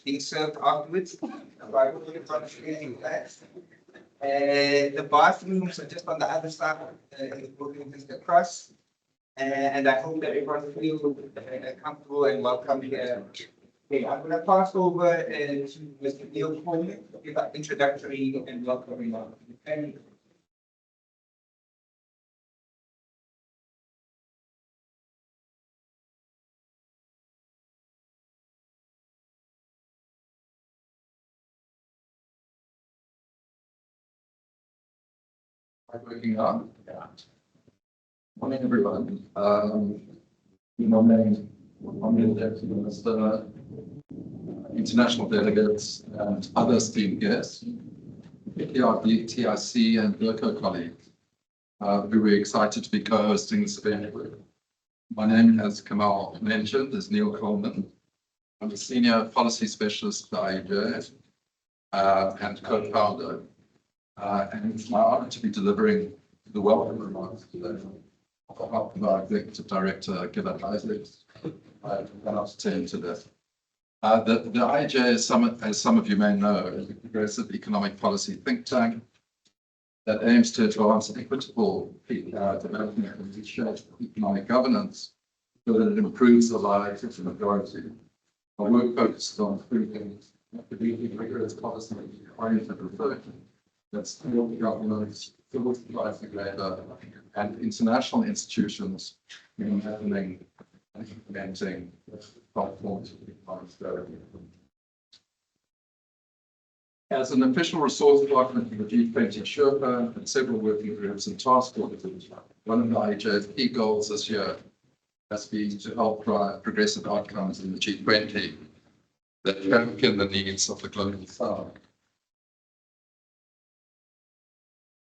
being served afterwards. The bathrooms are just on the other side of the building, just across. And I hope that everyone feels comfortable and welcome here. Okay, I'm going to pass over to Mr. Neil Coleman to give an introductory and welcome remarks. Working on? Yeah. Morning, everyone. Morning, Deputy Minister, international delegates, and other esteemed guests, particularly our DTIC and DIRCO colleagues, who we're excited to be co-hosting this event with. My name, as Kamal mentioned, is Neil Coleman. I'm a senior policy specialist for IEJ and co-founder. And it's my honor to be delivering the welcome remarks today on behalf of our Executive Director, Gilbert Isaacs. I cannot attend to this. The IEJ, as some of you may know, is a progressive economic policy think tank that aims to advance equitable development and reshape economic governance so that it improves the lives of the majority. Our work focuses on improving rigorous policy-oriented research that support governments, civil society labor, and international institutions in handling and implementing forms of economic strategy. As an official resource partner to the G20 Sherpa and several working groups and task forces, one of the IEJ's key goals this year has been to help drive progressive outcomes in the G20 that champion the needs of the global South.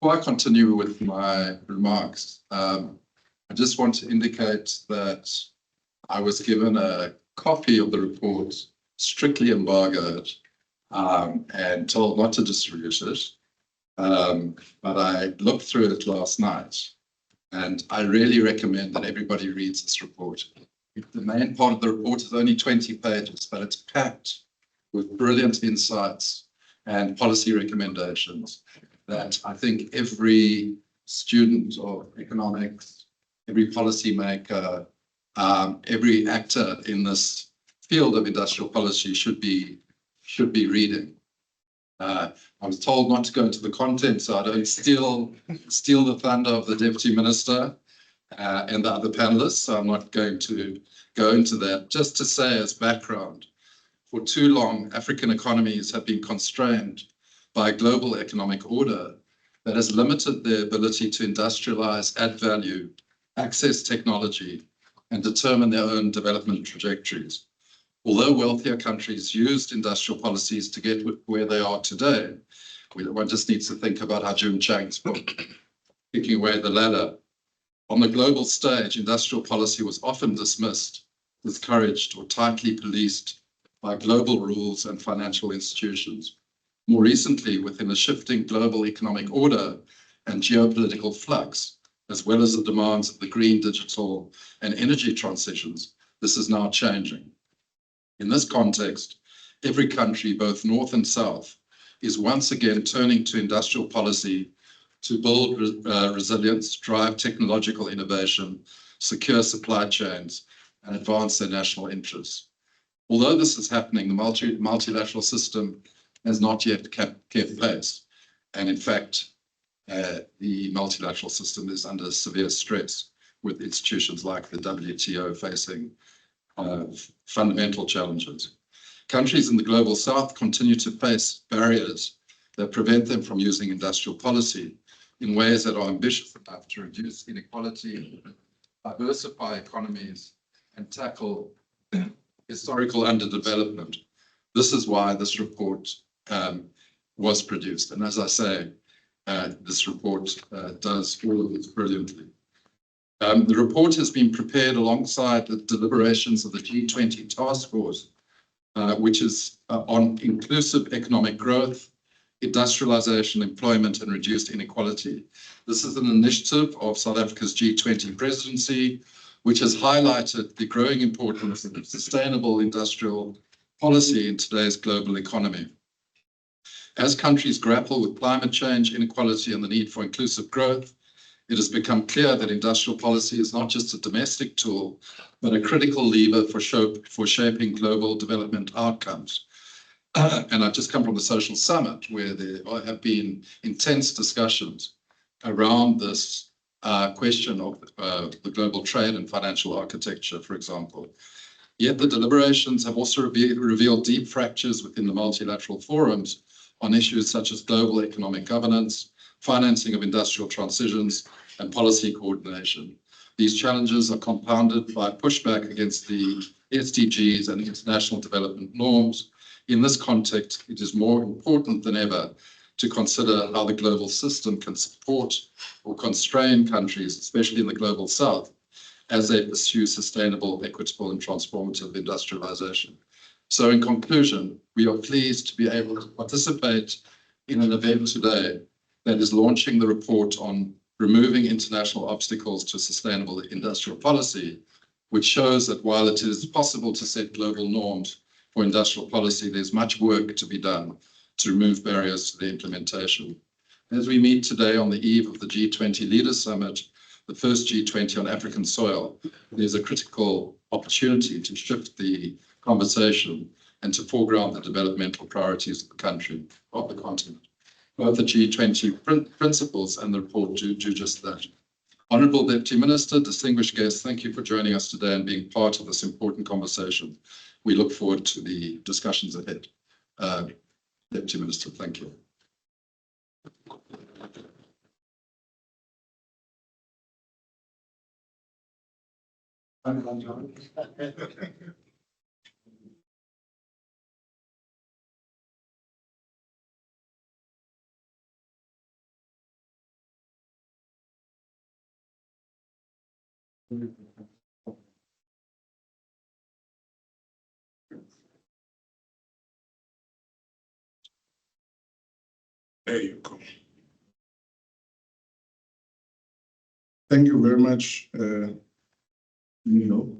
Before I continue with my remarks, I just want to indicate that I was given a copy of the report, strictly embargoed, and told not to distribute it. But I looked through it last night, and I really recommend that everybody reads this report. The main part of the report is only 20 pages, but it's packed with brilliant insights and policy recommendations that I think every student of economics, every policymaker, every actor in this field of industrial policy should be reading. I was told not to go into the content, so I don't steal the thunder of the Deputy Minister and the other panelists, so I'm not going to go into that. Just to say as background, for too long, African economies have been constrained by a global economic order that has limited their ability to industrialize, add value, access technology, and determine their own development trajectories. Although wealthier countries used industrial policies to get where they are today, one just needs to think about Hajun Chang's book, Picking Away the Ladder. On the global stage, industrial policy was often dismissed, discouraged, or tightly policed by global rules and financial institutions. More recently, within a shifting global economic order and geopolitical flux, as well as the demands of the green, digital, and energy transitions, this is now changing. In this context, every country, both North and South, is once again turning to industrial policy to build resilience, drive technological innovation, secure supply chains, and advance their national interests. Although this is happening, the multilateral system has not yet kept pace. And in fact, the multilateral system is under severe stress, with institutions like the WTO facing fundamental challenges. Countries in the global South continue to face barriers that prevent them from using industrial policy in ways that are ambitious enough to reduce inequality, diversify economies, and tackle historical underdevelopment. This is why this report was produced. And as I say, this report does all of this brilliantly. The report has been prepared alongside the deliberations of the G20 task force, which is on inclusive economic growth, industrialization, employment, and reduced inequality. This is an initiative of South Africa's G20 presidency, which has highlighted the growing importance of sustainable industrial policy in today's global economy. As countries grapple with climate change, inequality, and the need for inclusive growth, it has become clear that industrial policy is not just a domestic tool, but a critical lever for shaping global development outcomes. And I've just come from the Social Summit, where there have been intense discussions around this question of the global trade and financial architecture, for example. Yet the deliberations have also revealed deep fractures within the multilateral forums on issues such as global economic governance, financing of industrial transitions, and policy coordination. These challenges are compounded by pushback against the SDGs and international development norms. In this context, it is more important than ever to consider how the global system can support or constrain countries, especially in the global south, as they pursue sustainable, equitable, and transformative industrialization. So in conclusion, we are pleased to be able to participate in an event today that is launching the report on removing international obstacles to sustainable industrial policy, which shows that while it is possible to set global norms for industrial policy, there's much work to be done to remove barriers to the implementation. As we meet today on the eve of the G20 Leaders Summit, the first G20 on African soil, there's a critical opportunity to shift the conversation and to foreground the developmental priorities of the country, of the continent. Both the G20 principles and the report do just that. Honourable Deputy Minister, distinguished guests, thank you for joining us today and being part of this important conversation. We look forward to the discussions ahead. Deputy Minister, thank you. There you go. Thank you very much, Neil.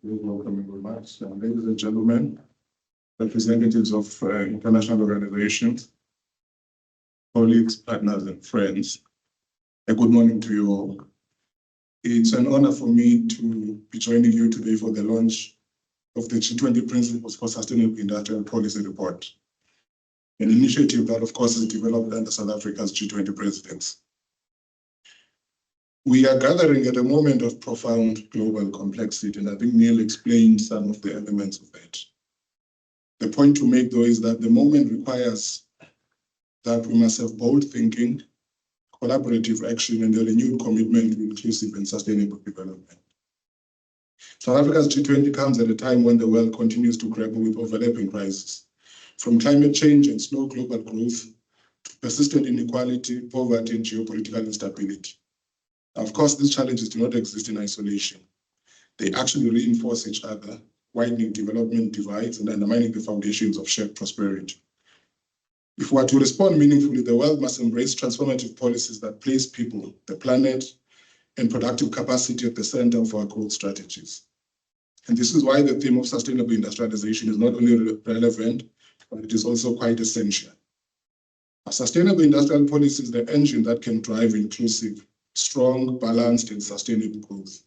Welcoming remarks, ladies and gentlemen, representatives of international organizations, colleagues, partners, and friends. A good morning to you all. It's an honor for me to be joining you today for the launch of the G20 Principles for Sustainable Industrial Policy Report, an initiative that, of course, is developed under South Africa's G20 presidency. We are gathering at a moment of profound global complexity, and I think Neil explained some of the elements of that. The point to make, though, is that the moment requires that we must have bold thinking, collaborative action, and a renewed commitment to inclusive and sustainable development. South Africa's G20 comes at a time when the world continues to grapple with overlapping crises, from climate change and slow global growth to persistent inequality, poverty, and geopolitical instability. Of course, these challenges do not exist in isolation. They actually reinforce each other, widening development divides and undermining the foundations of shared prosperity. If we are to respond meaningfully, the world must embrace transformative policies that place people, the planet, and productive capacity at the center of our growth strategies. And this is why the theme of sustainable industrialization is not only relevant, but it is also quite essential. A sustainable industrial policy is the engine that can drive inclusive, strong, balanced, and sustainable growth.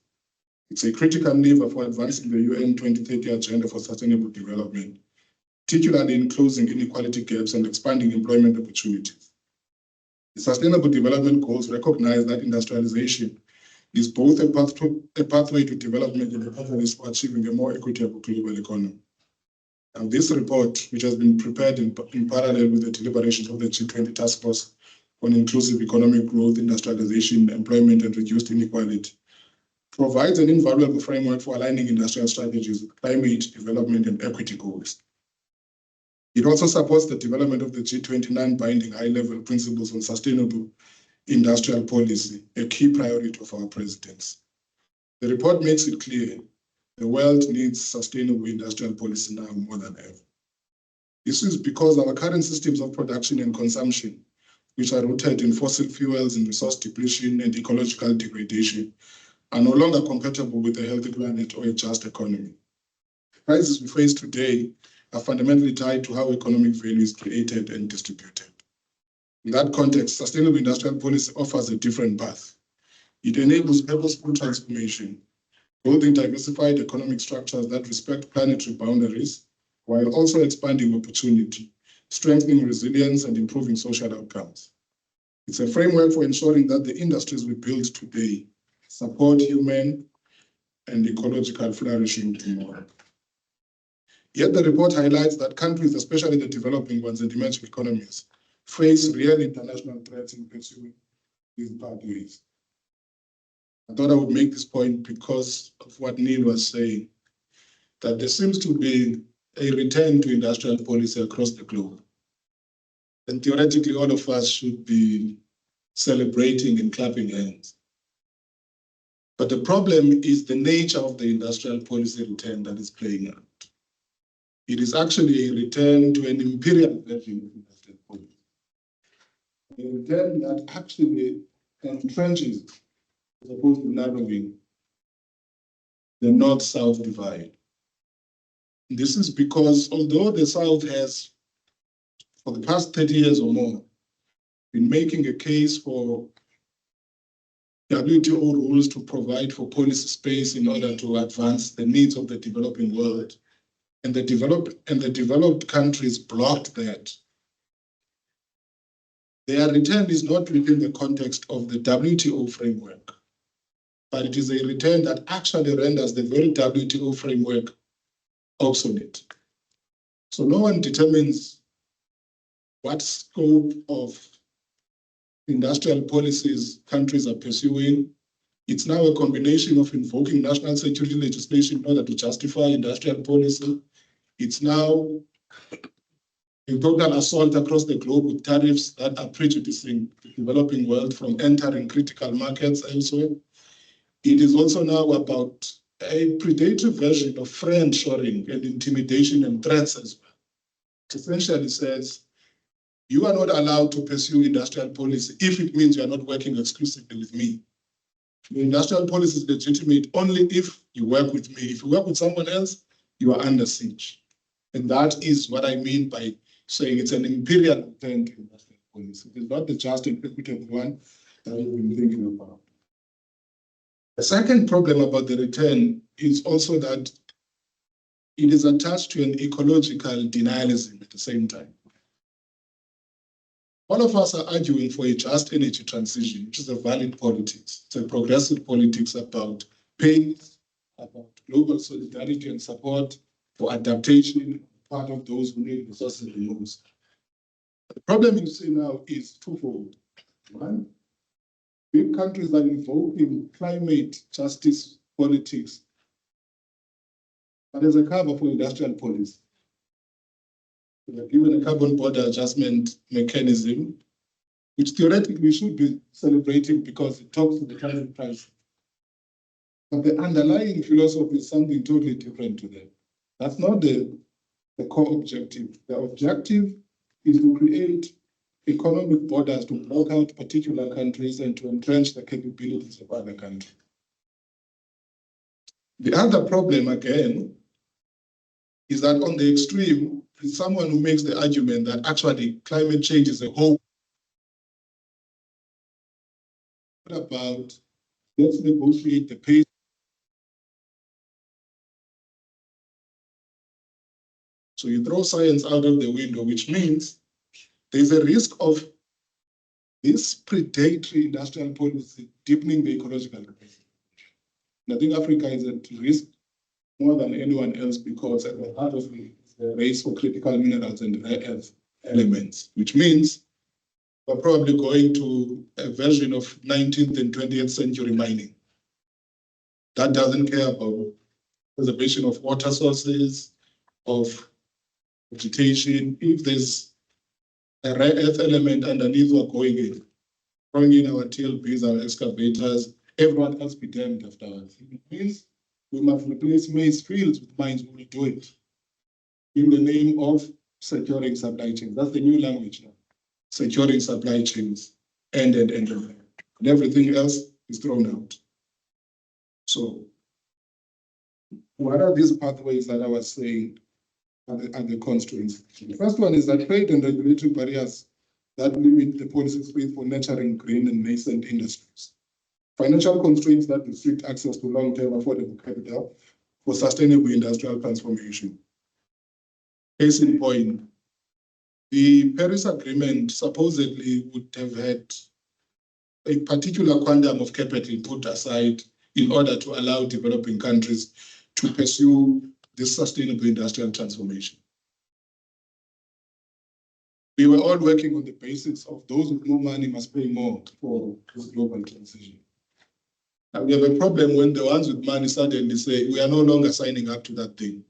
It's a critical lever for advancing the UN 2030 Agenda for Sustainable Development, particularly in closing inequality gaps and expanding employment opportunities. The Sustainable Development Goals recognize that industrialization is both a pathway to development and a pathway for achieving a more equitable global economy. Now, this report, which has been prepared in parallel with the deliberations of the G20 Task Force on Inclusive Economic Growth, Industrialization, Employment, and Reduced Inequality, provides an invaluable framework for aligning industrial strategies with climate, development, and equity goals. It also supports the development of the G20 non-binding high-level principles on sustainable industrial policy, a key priority of our presidency. The report makes it clear the world needs sustainable industrial policy now more than ever. This is because our current systems of production and consumption, which are rooted in fossil fuels and resource depletion and ecological degradation, are no longer compatible with a healthy planet or a just economy. crises we face today are fundamentally tied to how economic value is created and distributed. In that context, sustainable industrial policy offers a different path. It enables purposeful transformation, building diversified economic structures that respect planetary boundaries, while also expanding opportunity, strengthening resilience, and improving social outcomes. It's a framework for ensuring that the industries we build today support human and ecological flourishing tomorrow. Yet the report highlights that countries, especially the developing ones and emerging economies, face real international threats in pursuing these pathways. I thought I would make this point because of what Neil was saying, that there seems to be a return to industrial policy across the globe. And theoretically, all of us should be celebrating and clapping hands. But the problem is the nature of the industrial policy return that is playing out. It is actually a return to an imperial version of industrial policy. A return that actually entrenches, as opposed to narrowing, the North-South divide. This is because although the South has, for the past 30 years or more, been making a case for WTO rules to provide for policy space in order to advance the needs of the developing world, and the developed countries blocked that, their return is not within the context of the WTO framework, but it is a return that actually renders the very WTO framework obsolete. So no one determines what scope of industrial policies countries are pursuing. It's now a combination of invoking national security legislation in order to justify industrial policy. It's now a total assault across the globe with tariffs that are prejudicing the developing world from entering critical markets elsewhere. It is also now about a predatory version of friend-shoring and intimidation and threats as well. It essentially says, you are not allowed to pursue industrial policy if it means you are not working exclusively with me. The industrial policy is legitimate only if you work with me. If you work with someone else, you are under siege. And that is what I mean by saying it's an imperial return to industrial policy. It is not the just and equitable one that we've been thinking about. The second problem about the return is also that it is attached to an ecological denialism at the same time. All of us are arguing for a just energy transition, which is a valid politics. It's a progressive politics about pace, about global solidarity and support for adaptation, part of those who need resources the most. The problem you see now is twofold. One, big countries are invoking climate justice politics, but as a cover for industrial policy. We are given a carbon border adjustment mechanism, which theoretically we should be celebrating because it talks to the climate price. But the underlying philosophy is something totally different to them. That's not the core objective. The objective is to create economic borders to block out particular countries and to entrench the capabilities of other countries. The other problem, again, is that on the extreme, is someone who makes the argument that actually climate change is a whole. What about, let's negotiate the pace. So you throw science out of the window, which means there's a risk of this predatory industrial policy deepening the ecological capacity. And I think Africa is at risk more than anyone else because at the heart of it is the race for critical minerals and rare earth elements, which means we're probably going to a version of 19th and 20th century mining that doesn't care about preservation of water sources, of vegetation. If there's a rare earth element underneath, we're going in, throwing in our TLBs, our excavators, everyone else be damned afterwards. It means we must replace maize fields with mines. We will do it in the name of securing supply chains. That's the new language now. Securing supply chains, and everything else is thrown out. So What are these pathways that I was saying are the constraints? The first one is that trade and regulatory barriers that limit the policy space for nurturing green and nascent industries. Financial constraints that restrict access to long-term affordable capital for sustainable industrial transformation. Case in point, the Paris Agreement supposedly would have had a particular quantum of capital put aside in order to allow developing countries to pursue this sustainable industrial transformation. We were all working on the basis of those with more money must pay more for this global transition. And we have a problem when the ones with money suddenly say, we are no longer signing up to that thing.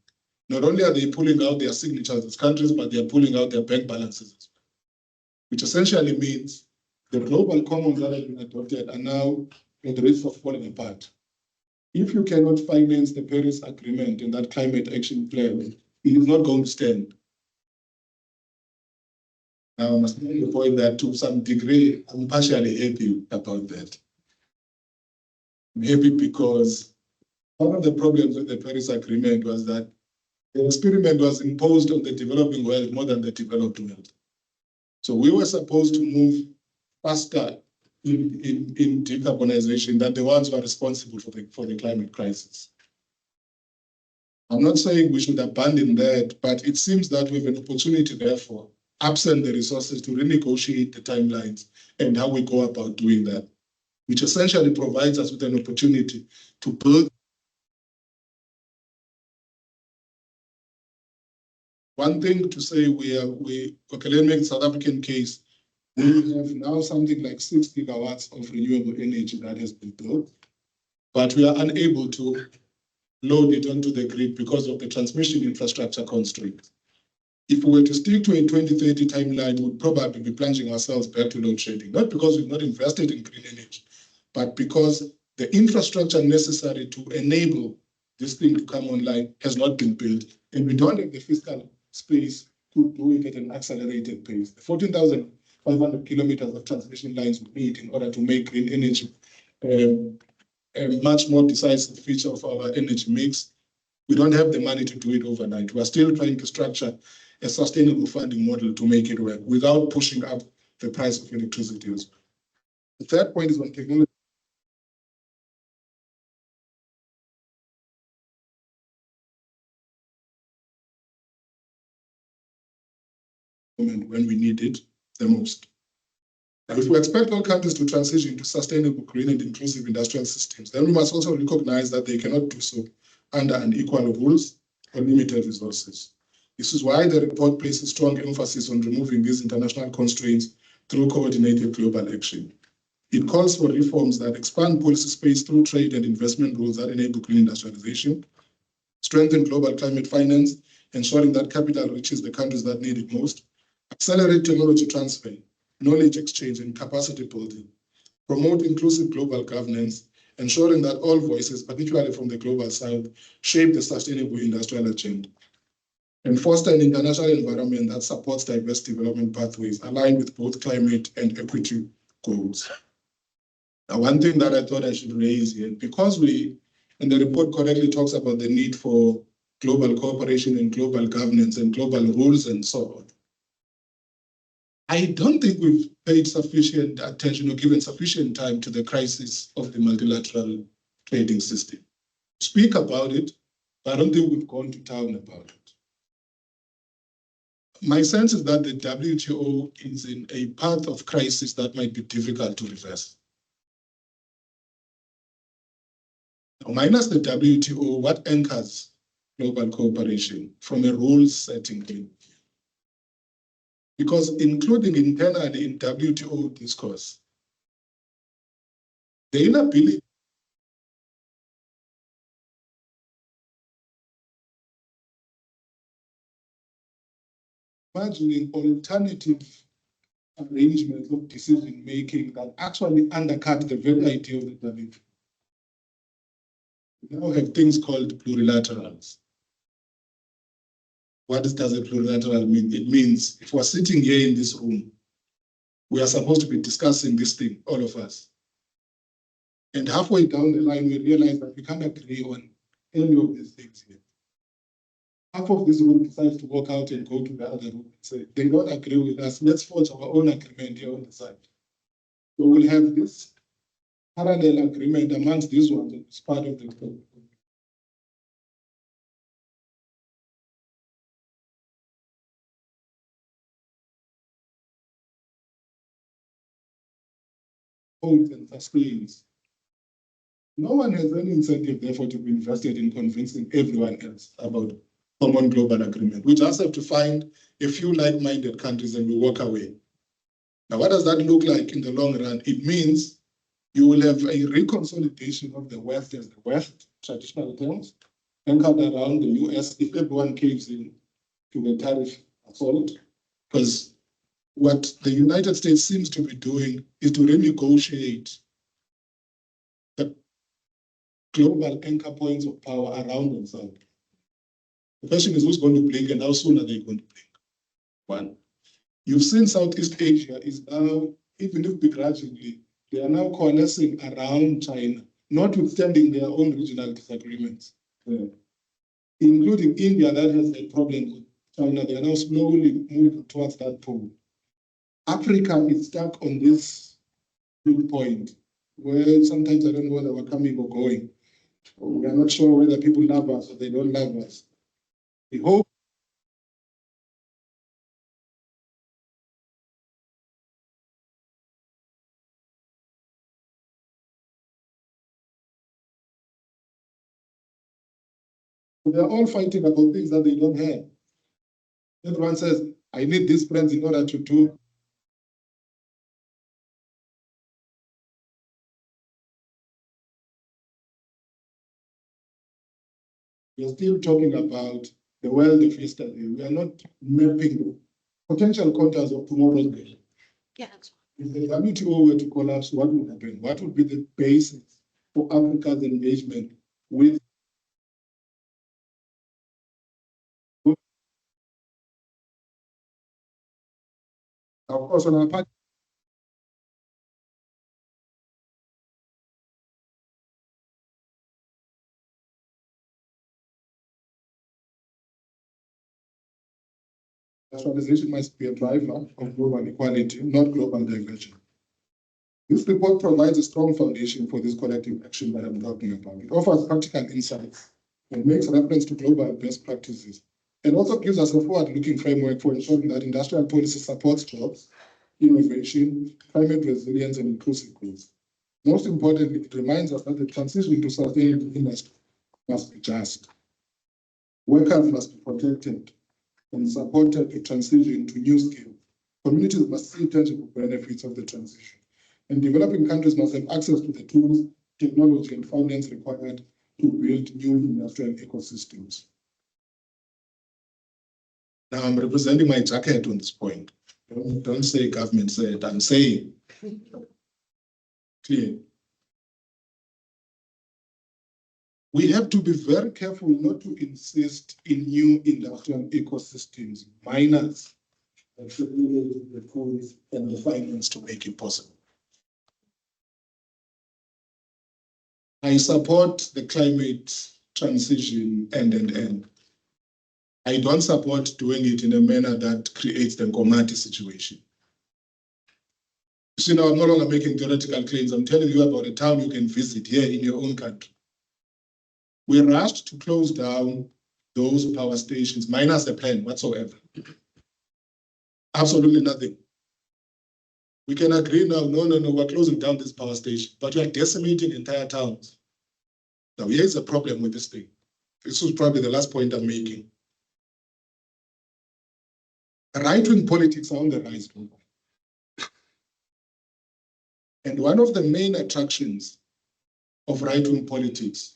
Not only are they pulling out their signatures as countries, but they are pulling out their bank balances as well, which essentially means the global commons that have been adopted are now at the risk of falling apart. If you cannot finance the Paris Agreement and that climate action plan, it is not going to stand. Now, I must make the point that to some degree, I'm partially happy about that. I'm happy because one of the problems with the Paris Agreement was that the experiment was imposed on the developing world more than the developed world. So we were supposed to move faster in decarbonization than the ones who are responsible for the climate crisis. I'm not saying we should abandon that, but it seems that we have an opportunity, therefore, absent the resources, to renegotiate the timelines and how we go about doing that, which essentially provides us with an opportunity to build. One thing to say, okay, let me make the South African case. We have now something like 6 gigawatts of renewable energy that has been built, but we are unable to load it onto the grid because of the transmission infrastructure constraints. If we were to stick to a 2030 timeline, we'd probably be plunging ourselves back to load shedding, not because we've not invested in green energy, but because the infrastructure necessary to enable this thing to come online has not been built, and we don't have the fiscal space to do it at an accelerated pace. The 14,500 kilometers of transmission lines we need in order to make green energy a much more decisive feature of our energy mix. We don't have the money to do it overnight. We are still trying to structure a sustainable funding model to make it work without pushing up the price of electricity as well. The third point is on technology. When we need it the most. Now, if we expect all countries to transition to sustainable, green and inclusive industrial systems, then we must also recognize that they cannot do so under unequal rules or limited resources. This is why the report places strong emphasis on removing these international constraints through coordinated global action. It calls for reforms that expand policy space through trade and investment rules that enable green industrialization, strengthen global climate finance, ensuring that capital reaches the countries that need it most, accelerate technology transfer, knowledge exchange, and capacity building, promote inclusive global governance, ensuring that all voices, particularly from the global south, shape the sustainable industrial agenda, and foster an international environment that supports diverse development pathways aligned with both climate and equity goals. Now, one thing that I thought I should raise here, because and the report correctly talks about the need for global cooperation and global governance and global rules and so on. I don't think we've paid sufficient attention or given sufficient time to the crisis of the multilateral trading system. Speak about it, but I don't think we've gone to town about it. My sense is that the WTO is in a path of crisis that might be difficult to reverse. Now, minus the WTO, what anchors global cooperation from a rules setting point of view? Because including internally in WTO discourse, the inability imagining alternative arrangements of decision making that actually undercut the very idea of the WTO. We now have things called plurilaterals. What does a plurilateral mean? It means if we're sitting here in this room, we are supposed to be discussing this thing, all of us. And halfway down the line, we realize that we can't agree on any of these things here. Half of this room decides to walk out and go to the other room and say, they don't agree with us, let's forge our own agreement here on the side. So we'll have this parallel agreement amongst these ones as part of the group. And sustains. No one has any incentive, therefore, to be invested in convincing everyone else about common global agreement. We just have to find a few like-minded countries and we walk away. Now, what does that look like in the long run? It means you will have a reconsolidation of the West as the West, traditional terms, anchored around the US if everyone caves in to the tariff assault. Because what the United States seems to be doing is to renegotiate the global anchor points of power around themselves. The question is who's going to blink and how soon are they going to blink? One, you've seen Southeast Asia is now, even if begrudgingly, they are now coalescing around China, notwithstanding their own regional disagreements. Including India, that has a problem with China. They are now slowly moving towards that pole. Africa is stuck on this big point where sometimes I don't know whether we're coming or going. We are not sure whether people love us or they don't love us. We hope they're all fighting about things that they don't have. Everyone says, I need these friends in order to do. We're still talking about the world of yesterday. We are not mapping the potential contours of tomorrow's day. Yeah. If the WTO were to collapse, what would happen? What would be the basis for Africa's engagement with? Of course, on our part, industrialization must be a driver of global equality, not global diversion. This report provides a strong foundation for this collective action that I'm talking about. It offers practical insights and makes reference to global best practices, and also gives us a forward-looking framework for ensuring that industrial policy supports jobs, innovation, climate resilience, and inclusive growth. Most importantly, it reminds us that the transition to sustainable industry must be just. Workers must be protected and supported to transition to new skills. Communities must see tangible benefits of the transition. And developing countries must have access to the tools, technology, and finance required to build new industrial ecosystems. Now I'm representing my jacket on this point. Don't say government said, I'm saying clear. We have to be very careful not to insist in new industrial ecosystems, minus the tools and the finance to make it possible. I support the climate transition end. I don't support doing it in a manner that creates the Ngomati situation. You see, now I'm no longer making theoretical claims. I'm telling you about a town you can visit here in your own country. We rushed to close down those power stations, minus a plan whatsoever. Absolutely nothing. We can agree now, no, we're closing down this power station, but we are decimating entire towns. Now, here's a problem with this thing. This was probably the last point I'm making. Right-wing politics are on the rise. And one of the main attractions of right-wing politics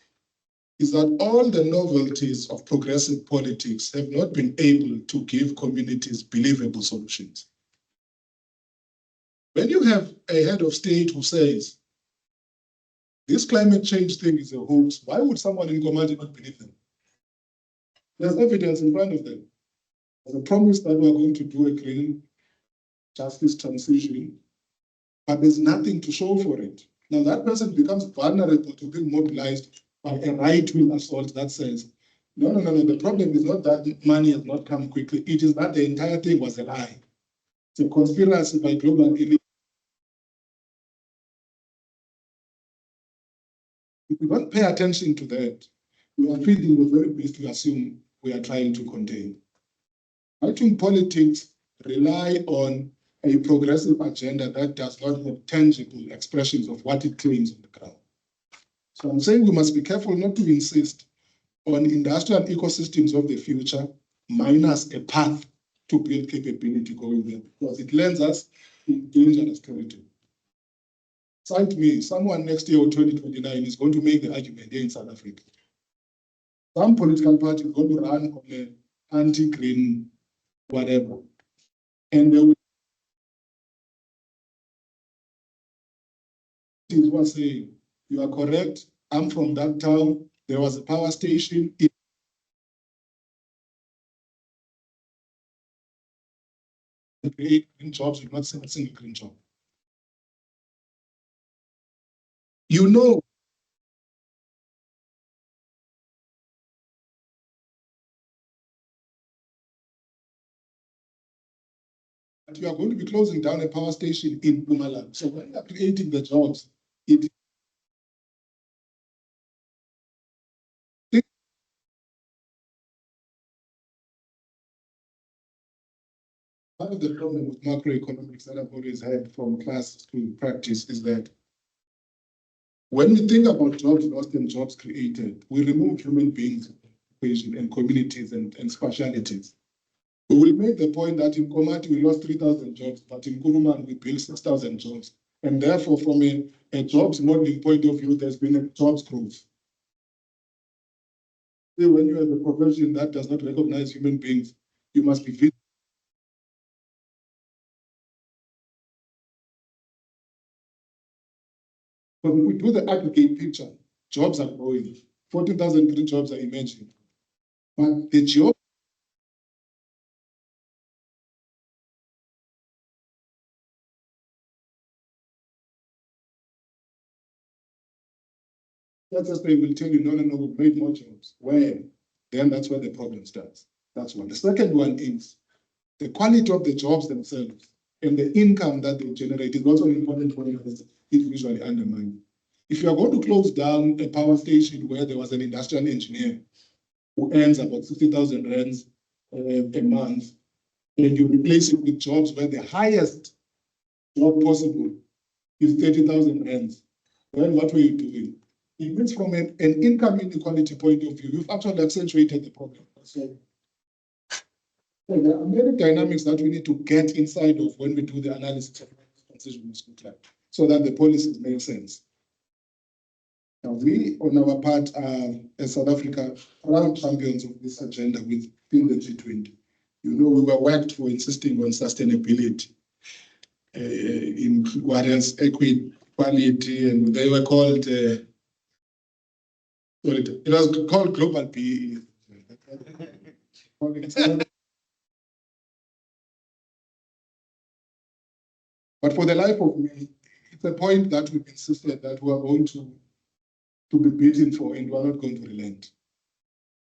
is that all the novelties of progressive politics have not been able to give communities believable solutions. When you have a head of state who says, this climate change thing is a hoax, why would someone in Komati not believe them? There's evidence in front of them. There's a promise that we're going to do a green justice transition, but there's nothing to show for it. Now that person becomes vulnerable to being mobilized by a right-wing assault that says, no, the problem is not that money has not come quickly. It is that the entire thing was a lie. It's a conspiracy by global elite. If we don't pay attention to that, we are feeding the very beast we assume we are trying to contain. Right-wing politics rely on a progressive agenda that does not have tangible expressions of what it claims on the ground. So I'm saying we must be careful not to insist on industrial ecosystems of the future minus a path to build capability going there, because it lands us in dangerous territory. Cite me, someone next year or 2029 is going to make the argument here in South Africa. Some political party is going to run on an anti-green whatever. And they will say, you are correct, I'm from that town, there was a power station. Create green jobs, you're not seeing a single green job. You know, that you are going to be closing down a power station in Mpumalanga. So when you are creating the jobs, it part of the problem with macroeconomics that I've always had from class to practice is that when we think about jobs lost and jobs created, we remove human beings from the equation and communities and spatialities. We will make the point that in Komati we lost 3,000 jobs, but in Kuruman we built 6,000 jobs. And therefore, from a jobs modeling point of view, there's been a jobs growth. When you have a profession that does not recognize human beings, you must be visible. But if we do the aggregate picture, jobs are growing. 14,000 green jobs are emerging. But the job that's just they will tell you, no, we've made more jobs. Where? Then that's where the problem starts. That's one. The second one is the quality of the jobs themselves and the income that they generate is also an important point because it's usually undermined. If you are going to close down a power station where there was an industrial engineer who earns about 60,000 rands a month, and you replace it with jobs where the highest job possible is 30,000 rands, then what were you doing? It means from an income inequality point of view, you've actually accentuated the problem. So there are many dynamics that we need to get inside of when we do the analysis of transition so that the policies make sense. Now, we, on our part, are, as South Africa, proud champions of this agenda within the G20. You know, we were worked for insisting on sustainability, in what else, equality, and they were called, it was called global PE. But for the life of me, it's a point that we've insisted that we are going to be beaten for, and we are not going to relent.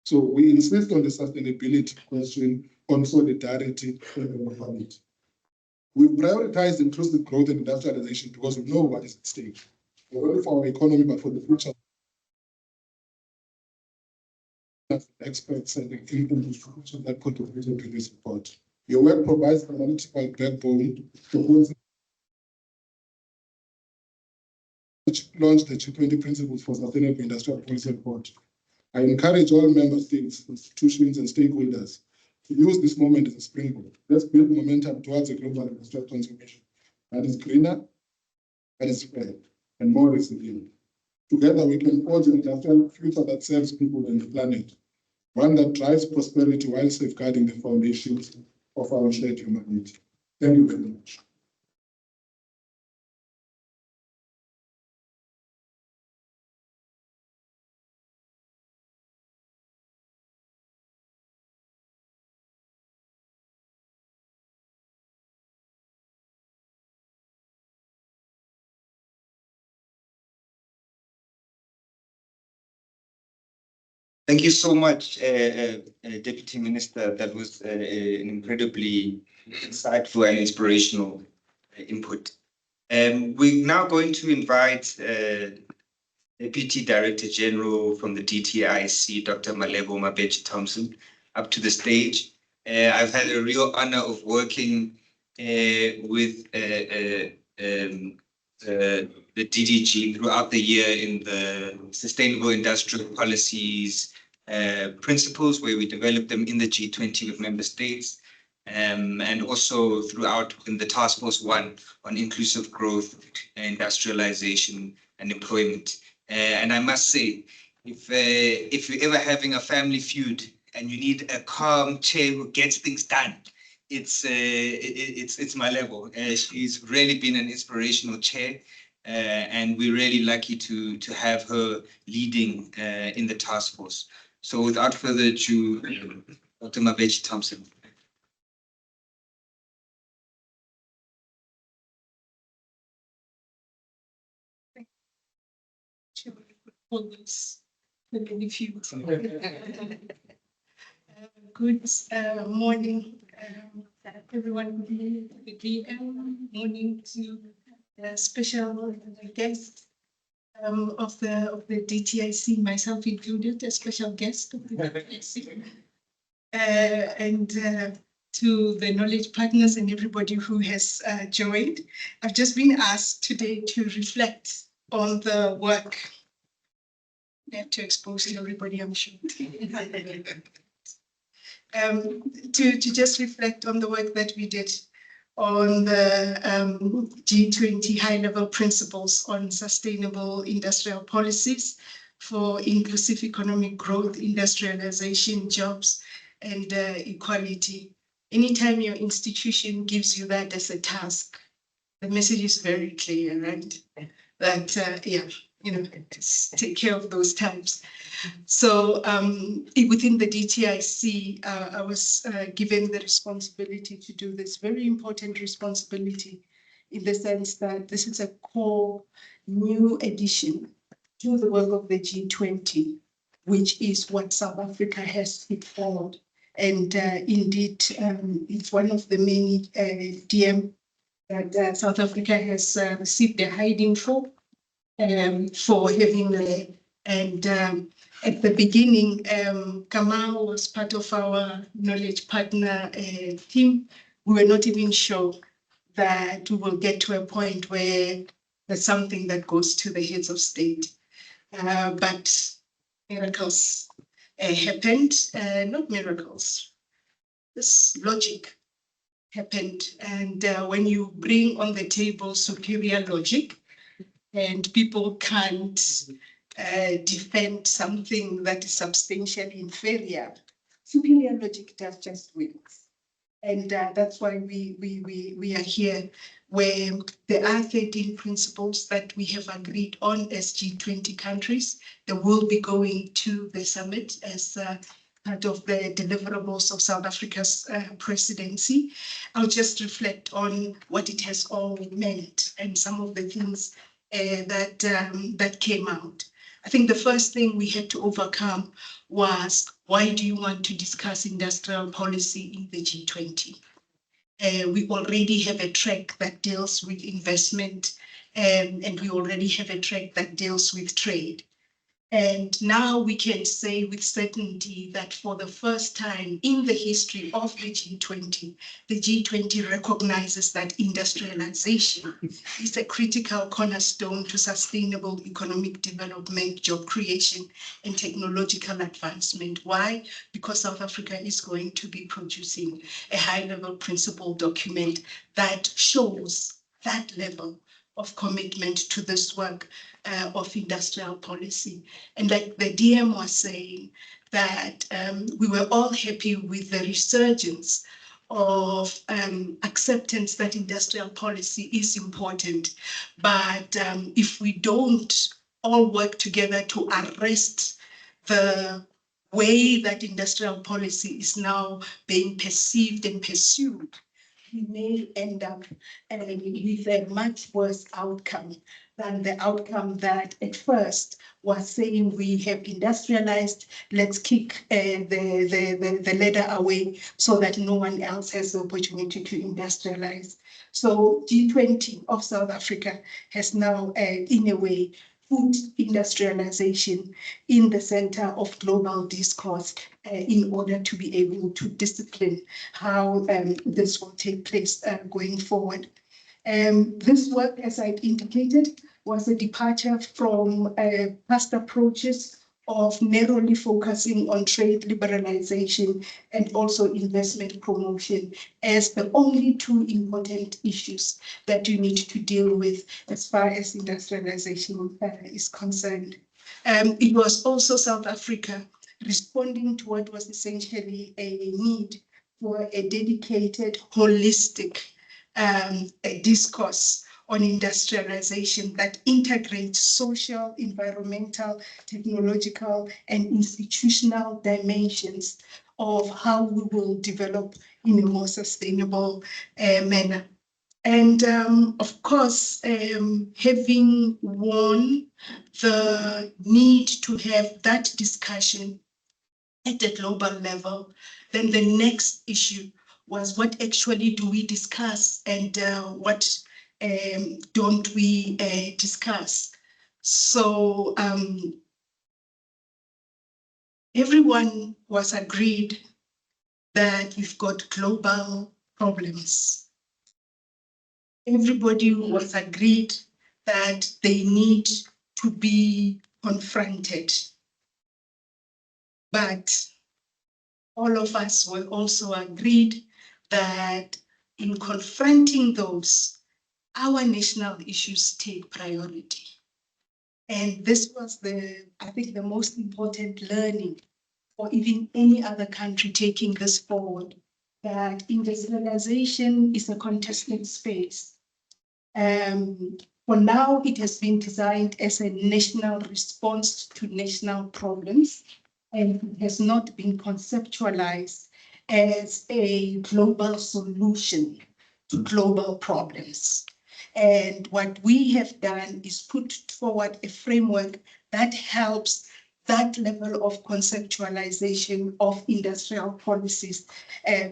So we insist on the sustainability question, on solidarity, and equality. We prioritize inclusive growth and industrialization because we know what is at stake, not only for our economy, but for the future. Experts and the institutions that contributed to this report. Your work provides an analytical backbone to launch the G20 Principles for Sustainable Industrial Policy Report. I encourage all member states, institutions, and stakeholders to use this moment as a springboard. Let's build momentum towards a global industrial transformation that is greener, that is fair, and more resilient. Together, we can forge an industrial future that serves people and the planet, one that drives prosperity while safeguarding the foundations of our shared humanity. Thank you very much. Thank you so much, Deputy Minister. That was an incredibly insightful and inspirational input. We're now going to invite Deputy Director General from the DTIC, Dr. Malebo Mabitje-Thompson, up to the stage. I've had a real honor of working with the DDG throughout the year in the sustainable industrial policies principles, where we develop them in the G20 with member states, and also throughout in the Task Force 1 on inclusive growth, industrialization, and employment. And I must say, if you're ever having a family feud and you need a calm chair who gets things done, it's Malebo. She's really been an inspirational chair, and we're really lucky to have her leading in the task force. So without further ado, Dr. Mabitje-Thompson. Good morning, everyone. Good DM. Morning to the special guest of the DTIC, myself included, a special guest of the DTIC, and to the knowledge partners and everybody who has joined. I've just been asked today to reflect on the work. I have to expose everybody, I'm sure. To just reflect on the work that we did on the G20 high-level principles on sustainable industrial policies for inclusive economic growth, industrialization, jobs, and equality. Anytime your institution gives you that as a task, the message is very clear, right? That, take care of those times. So within the DTIC, I was given the responsibility to do this very important responsibility, in the sense that this is a core new addition to the work of the G20, which is what South Africa has put forward. And indeed, it's one of the many DM that South Africa has received a hiding for having led. And at the beginning, Kamal was part of our knowledge partner team. We were not even sure that we will get to a point where there's something that goes to the heads of state. But miracles happened, not miracles, this logic happened. And when you bring on the table superior logic, and people can't defend something that is substantially inferior, superior logic does just wins. And that's why we are here, where there are 13 principles that we have agreed on as G20 countries that will be going to the summit as part of the deliverables of South Africa's presidency. I'll just reflect on what it has all meant and some of the things that came out. I think the first thing we had to overcome was, why do you want to discuss industrial policy in the G20? We already have a track that deals with investment, and we already have a track that deals with trade. And now we can say with certainty that for the first time in the history of the G20 recognizes that industrialization is a critical cornerstone to sustainable economic development, job creation, and technological advancement. Why? Because South Africa is going to be producing a high-level principle document that shows that level of commitment to this work of industrial policy. And like the DM was saying, that we were all happy with the resurgence of acceptance that industrial policy is important. But if we don't all work together to arrest the way that industrial policy is now being perceived and pursued, we may end up with a much worse outcome than the outcome that at first was saying we have industrialized, let's kick the ladder away so that no one else has the opportunity to industrialize. So G20 of South Africa has now, in a way, put industrialization in the center of global discourse in order to be able to discipline how this will take place going forward. This work, as I've indicated, was a departure from past approaches of narrowly focusing on trade liberalization and also investment promotion as the only two important issues that you need to deal with as far as industrialization is concerned. It was also South Africa responding to what was essentially a need for a dedicated, holistic a discourse on industrialization that integrates social, environmental, technological, and institutional dimensions of how we will develop in a more sustainable manner. And of course, having won the need to have that discussion at a global level, then the next issue was what actually do we discuss and what don't we discuss. So everyone was agreed that we've got global problems. Everybody was agreed that they need to be confronted. But all of us were also agreed that in confronting those, our national issues take priority. And this was I think the most important learning for even any other country taking this forward, that industrialization is a contested space. For now, it has been designed as a national response to national problems, and it has not been conceptualized as a global solution to global problems. And what we have done is put forward a framework that helps that level of conceptualization of industrial policies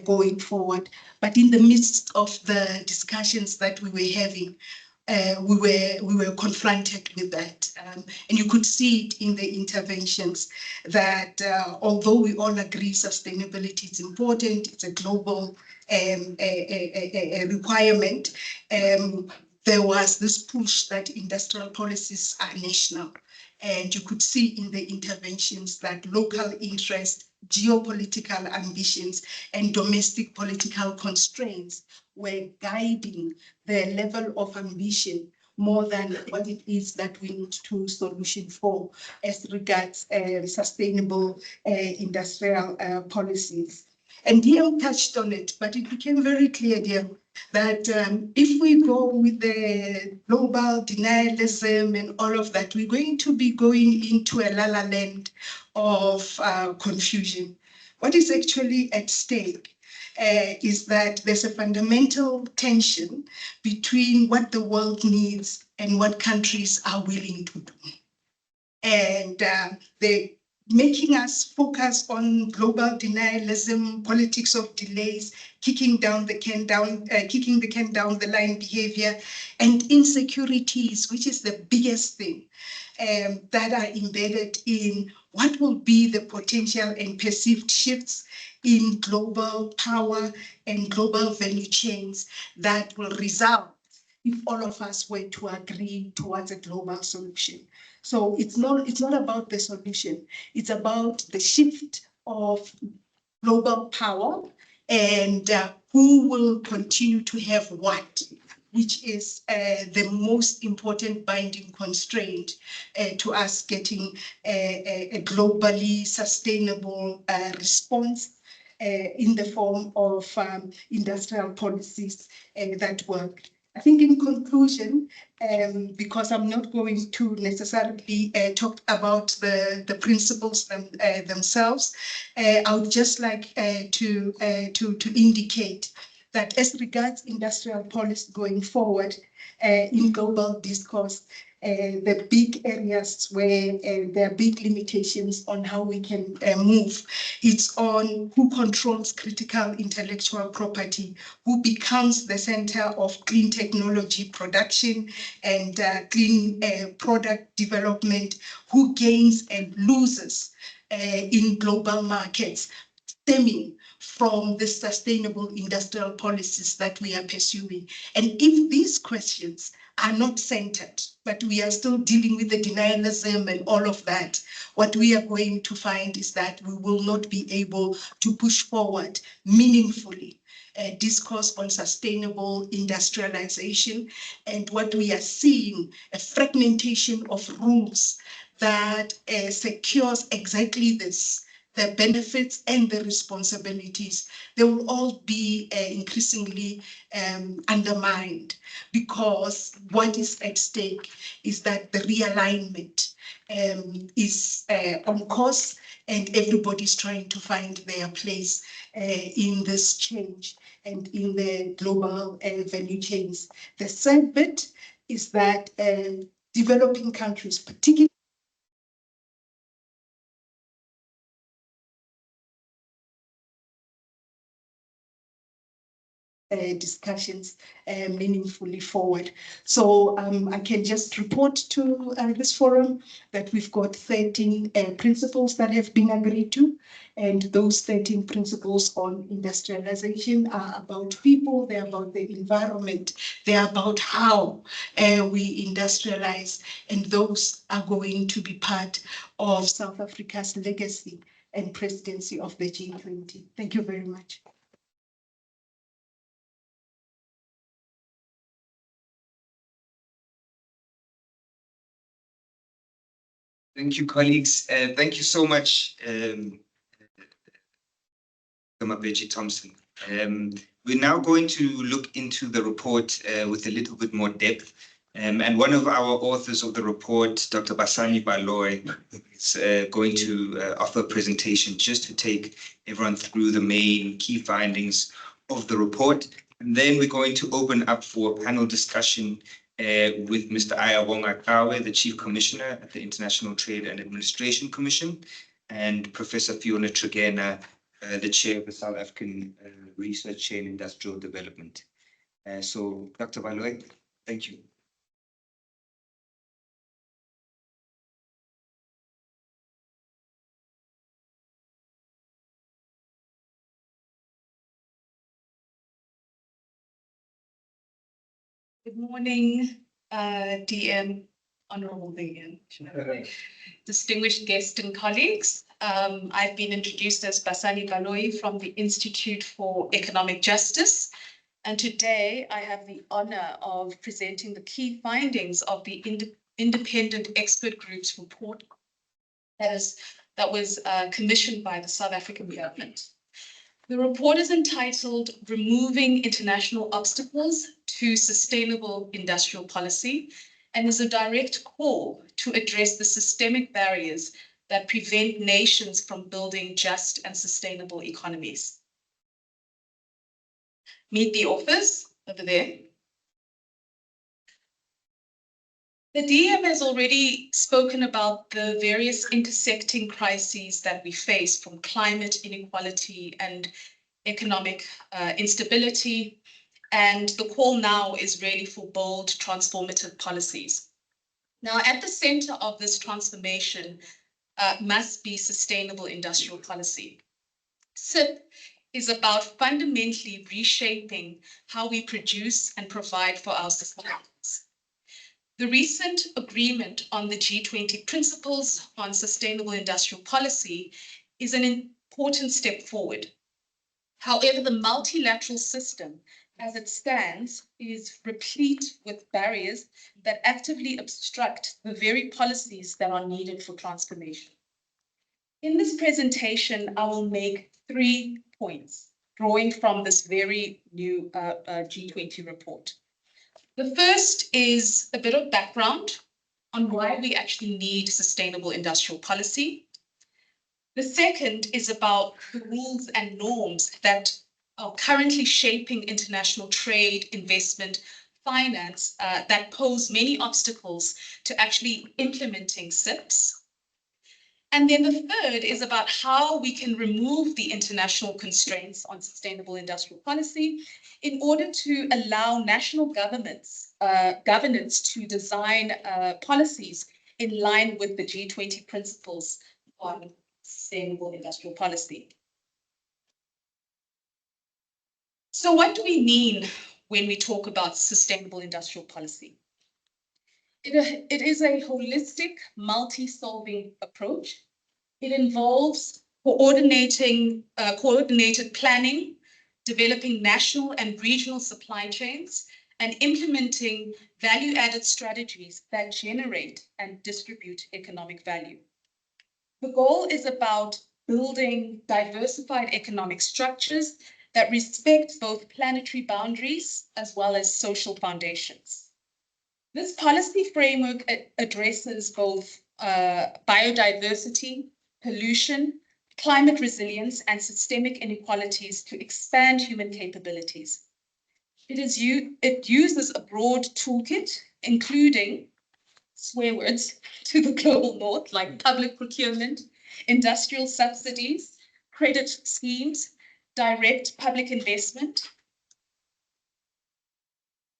going forward. But in the midst of the discussions that we were having, we were confronted with that. And you could see it in the interventions that although we all agree sustainability is important, it's a global a requirement, there was this push that industrial policies are national. And you could see in the interventions that local interest, geopolitical ambitions, and domestic political constraints were guiding the level of ambition more than what it is that we need to solution for as regards sustainable industrial policies. And DM touched on it, but it became very clear, DM, that if we go with the global denialism and all of that, we're going to be going into a la-la land of confusion. What is actually at stake is that there's a fundamental tension between what the world needs and what countries are willing to do. And making us focus on global denialism, politics of delays, kicking the can down the line behavior, and insecurities, which is the biggest thing that are embedded in what will be the potential and perceived shifts in global power and global value chains that will result if all of us were to agree towards a global solution. So it's not about the solution, it's about the shift of global power and who will continue to have what, which is the most important binding constraint to us getting a globally sustainable response in the form of industrial policies that work. I think in conclusion, because I'm not going to necessarily talk about the principles themselves, I would just like to indicate that as regards industrial policy going forward in global discourse, the big areas where there are big limitations on how we can move. It's on who controls critical intellectual property, who becomes the center of clean technology production and clean product development, who gains and loses in global markets, stemming from the sustainable industrial policies that we are pursuing. And if these questions are not centered, but we are still dealing with the denialism and all of that, what we are going to find is that we will not be able to push forward meaningfully discourse on sustainable industrialization. And what we are seeing, a fragmentation of rules that secures exactly this, the benefits and the responsibilities, they will all be increasingly undermined, because what is at stake is that the realignment is on course, and everybody's trying to find their place in this change and in the global value chains. The third bit is that developing countries, particularly discussions meaningfully forward. So I can just report to this forum that we've got 13 principles that have been agreed to, and those 13 principles on industrialization are about people, they're about the environment, they're about how we industrialize, and those are going to be part of South Africa's legacy and presidency of the G20. Thank you very much. Thank you, colleagues. Thank you so much, Mabitje-Thompson. We're now going to look into the report with a little bit more depth. And one of our authors of the report, Dr. Basani Baloy, is going to offer a presentation just to take everyone through the main key findings of the report. And then we're going to open up for a panel discussion with Mr. Ayabonga Kawe, the Chief Commissioner at the International Trade and Administration Commission, and Professor Fiona Tregena, the Chair of the South African Research Chain Industrial Development. So, Dr. Baloy, thank you. Good morning, DM, Honorable DM, distinguished guests and colleagues. I've been introduced as Basani Baloy from the Institute for Economic Justice. And today I have the honor of presenting the key findings of the independent expert group's report that was commissioned by the South African government. The report is entitled Removing International Obstacles to Sustainable Industrial Policy, and is a direct call to address the systemic barriers that prevent nations from building just and sustainable economies. Meet the authors over there. The DM has already spoken about the various intersecting crises that we face, from climate inequality and economic instability. And the call now is really for bold, transformative policies. Now, at the center of this transformation must be sustainable industrial policy. SIP is about fundamentally reshaping how we produce and provide for our societies. The recent agreement on the G20 principles on sustainable industrial policy is an important step forward. However, the multilateral system as it stands is replete with barriers that actively obstruct the very policies that are needed for transformation. In this presentation, I will make 3 points drawing from this very new G20 report. The first is a bit of background on why we actually need sustainable industrial policy. The second is about the rules and norms that are currently shaping international trade, investment, finance that pose many obstacles to actually implementing CIPS. And then the third is about how we can remove the international constraints on sustainable industrial policy in order to allow national governments, governance to design policies in line with the G20 principles on sustainable industrial policy. So what do we mean when we talk about sustainable industrial policy? It is a holistic, multi-solving approach. It involves coordinated planning, developing national and regional supply chains, and implementing value-added strategies that generate and distribute economic value. The goal is about building diversified economic structures that respect both planetary boundaries as well as social foundations. This policy framework addresses both biodiversity, pollution, climate resilience, and systemic inequalities to expand human capabilities. It uses a broad toolkit, including swear words to the global north, like public procurement, industrial subsidies, credit schemes, direct public investment,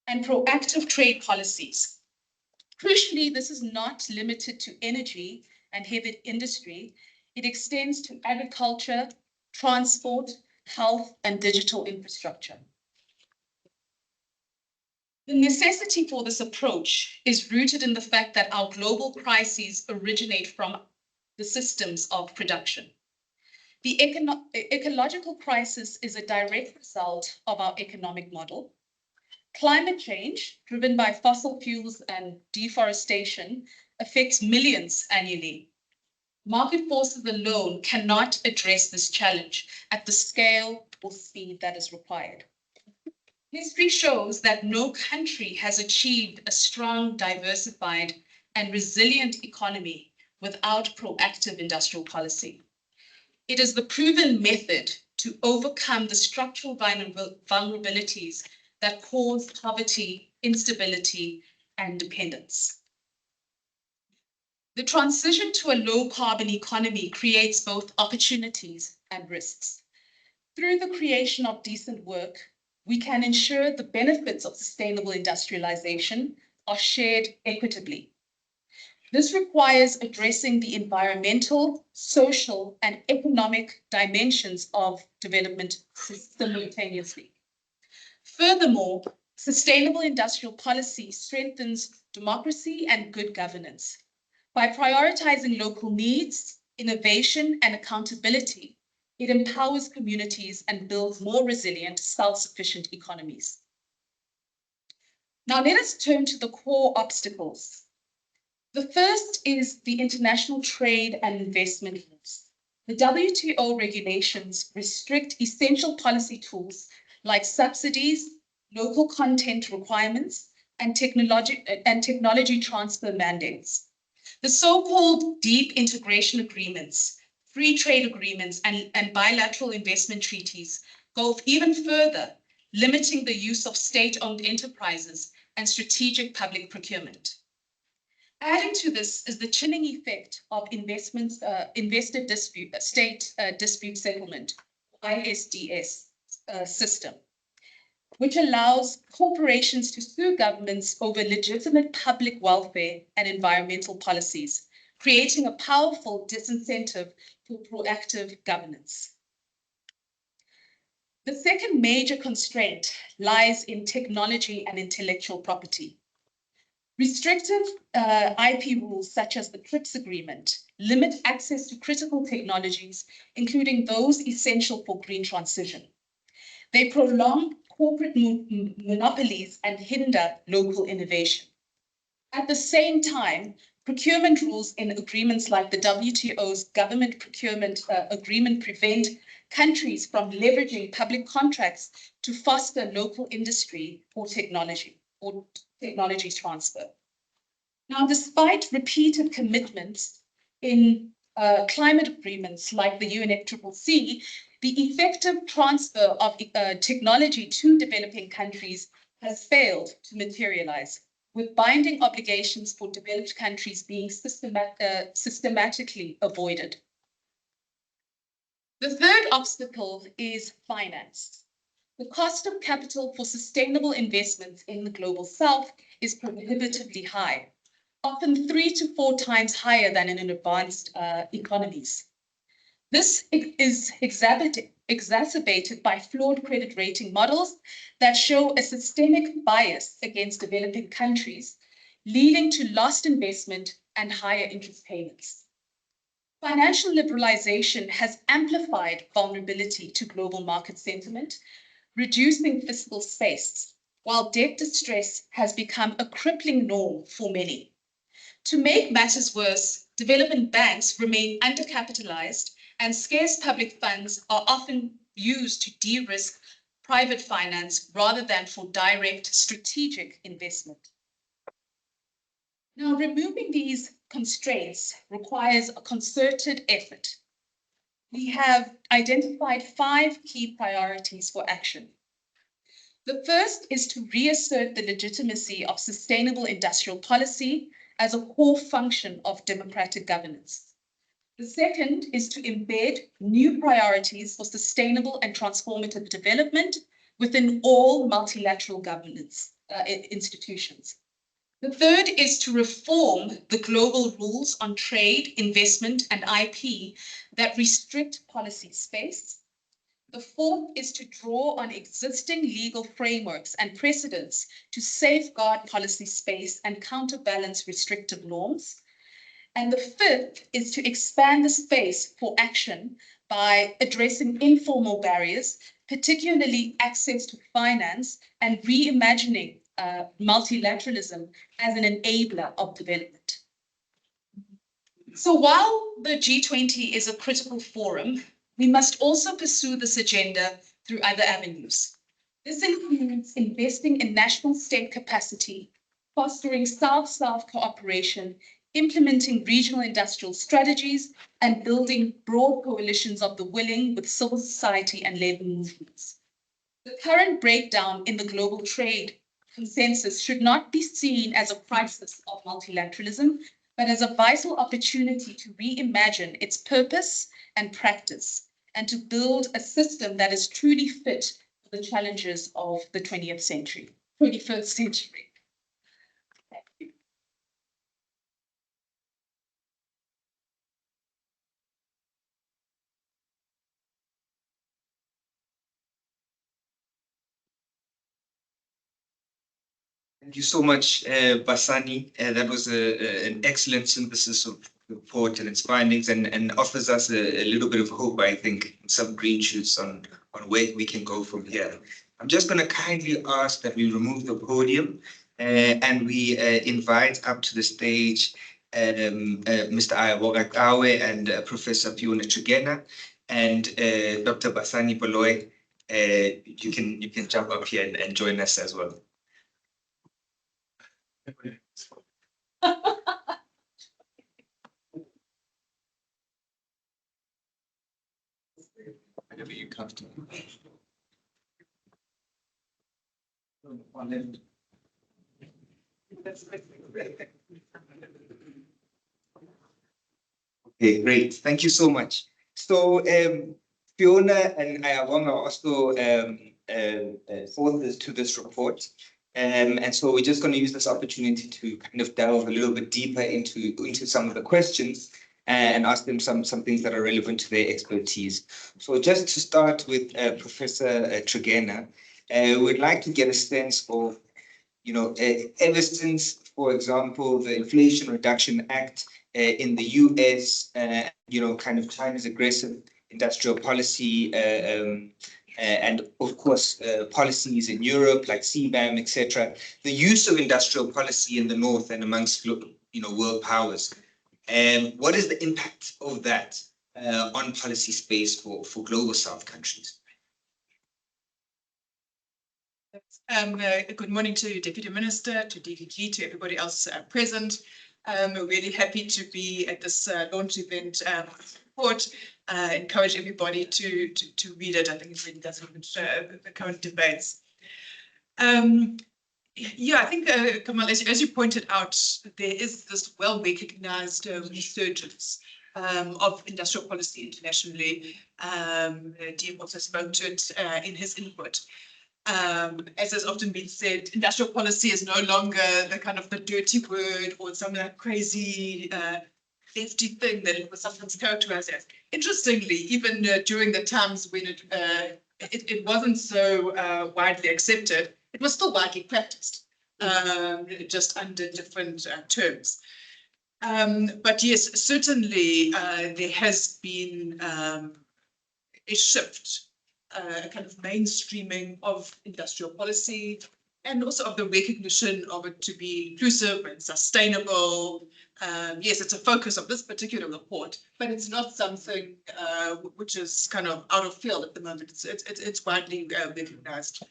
and proactive trade policies. Crucially, this is not limited to energy and heavy industry. It extends to agriculture, transport, health, and digital infrastructure. The necessity for this approach is rooted in the fact that our global crises originate from the systems of production. The ecological crisis is a direct result of our economic model. Climate change, driven by fossil fuels and deforestation, affects millions annually. Market forces alone cannot address this challenge at the scale or speed that is required. History shows that no country has achieved a strong, diversified, and resilient economy without proactive industrial policy. It is the proven method to overcome the structural vulnerabilities that cause poverty, instability, and dependence. The transition to a low-carbon economy creates both opportunities and risks. Through the creation of decent work, we can ensure the benefits of sustainable industrialization are shared equitably. This requires addressing the environmental, social, and economic dimensions of development simultaneously. Furthermore, sustainable industrial policy strengthens democracy and good governance. By prioritizing local needs, innovation, and accountability, it empowers communities and builds more resilient, self-sufficient economies. Now let us turn to the core obstacles. The first is the international trade and investment rules. The WTO regulations restrict essential policy tools like subsidies, local content requirements, and technology transfer mandates. The so-called deep integration agreements, free trade agreements, and bilateral investment treaties go even further, limiting the use of state-owned enterprises and strategic public procurement. Adding to this is the chilling effect of investor state dispute settlement, ISDS system, which allows corporations to sue governments over legitimate public welfare and environmental policies, creating a powerful disincentive for proactive governance. The second major constraint lies in technology and intellectual property. Restrictive IP rules such as the TRIPS agreement limit access to critical technologies, including those essential for green transition. They prolong corporate monopolies and hinder local innovation. At the same time, procurement rules in agreements like the WTO's government procurement agreement prevent countries from leveraging public contracts to foster local industry or technology transfer. Now, despite repeated commitments in climate agreements like the UNFCCC, the effective transfer of technology to developing countries has failed to materialize, with binding obligations for developed countries being systematically avoided. The third obstacle is finance. The cost of capital for sustainable investments in the global south is prohibitively high, often 3 to 4 times higher than in advanced economies. This is exacerbated by flawed credit rating models that show a systemic bias against developing countries, leading to lost investment and higher interest payments. Financial liberalization has amplified vulnerability to global market sentiment, reducing fiscal space, while debt distress has become a crippling norm for many. To make matters worse, development banks remain undercapitalized, and scarce public funds are often used to de-risk private finance rather than for direct strategic investment. Now, removing these constraints requires a concerted effort. We have identified 5 key priorities for action. The first is to reassert the legitimacy of sustainable industrial policy as a core function of democratic governance. The second is to embed new priorities for sustainable and transformative development within all multilateral governance institutions. The third is to reform the global rules on trade, investment, and IP that restrict policy space. The fourth is to draw on existing legal frameworks and precedents to safeguard policy space and counterbalance restrictive norms. And the fifth is to expand the space for action by addressing informal barriers, particularly access to finance, and reimagining multilateralism as an enabler of development. So while the G20 is a critical forum, we must also pursue this agenda through other avenues. This includes investing in national state capacity, fostering South-South cooperation, implementing regional industrial strategies, and building broad coalitions of the willing with civil society and labor movements. The current breakdown in the global trade consensus should not be seen as a crisis of multilateralism, but as a vital opportunity to reimagine its purpose and practice, and to build a system that is truly fit for the challenges of the 21st century. Thank you. Thank you so much, Basani. That was an excellent synthesis of the report and its findings, and offers us a little bit of hope, I think, some green shoots on where we can go from here. I'm just going to kindly ask that we remove the podium and we invite up to the stage Mr. Ayaboga Kawe and Professor Fiona Chugena and Dr. Basani Baloy. You can jump up here and join us as well. Whenever you're comfortable. Okay, great. Thank you so much. So Fiona and Ayabonga are also authors to this report. And so we're just going to use this opportunity to kind of delve a little bit deeper into some of the questions and ask them some things that are relevant to their expertise. So just to start with Professor Chugena, we'd like to get a sense of, ever since, for example, the Inflation Reduction Act in the US, kind of China's aggressive industrial policy, and of course, policies in Europe like CBAM, etc. The use of industrial policy in the North and amongst, world powers. What is the impact of that on policy space for global South countries? Good morning to Deputy Minister, to DTIC, to everybody else present. We're really happy to be at this launch event report. encourage everybody to read it. I think it really does look at the current debates. Yeah, I think, Kamal, as you pointed out, there is this well-recognized resurgence of industrial policy internationally. Dean also spoke to it in his input. As has often been said, industrial policy is no longer the kind of the dirty word or some of that crazy lefty thing that it was sometimes characterized as. Interestingly, even during the times when it wasn't so widely accepted, it was still widely practiced, just under different terms. But yes, certainly there has been a shift, a kind of mainstreaming of industrial policy, and also of the recognition of it to be inclusive and sustainable. Yes, it's a focus of this particular report, but it's not something which is kind of out of field at the moment. It's widely recognized.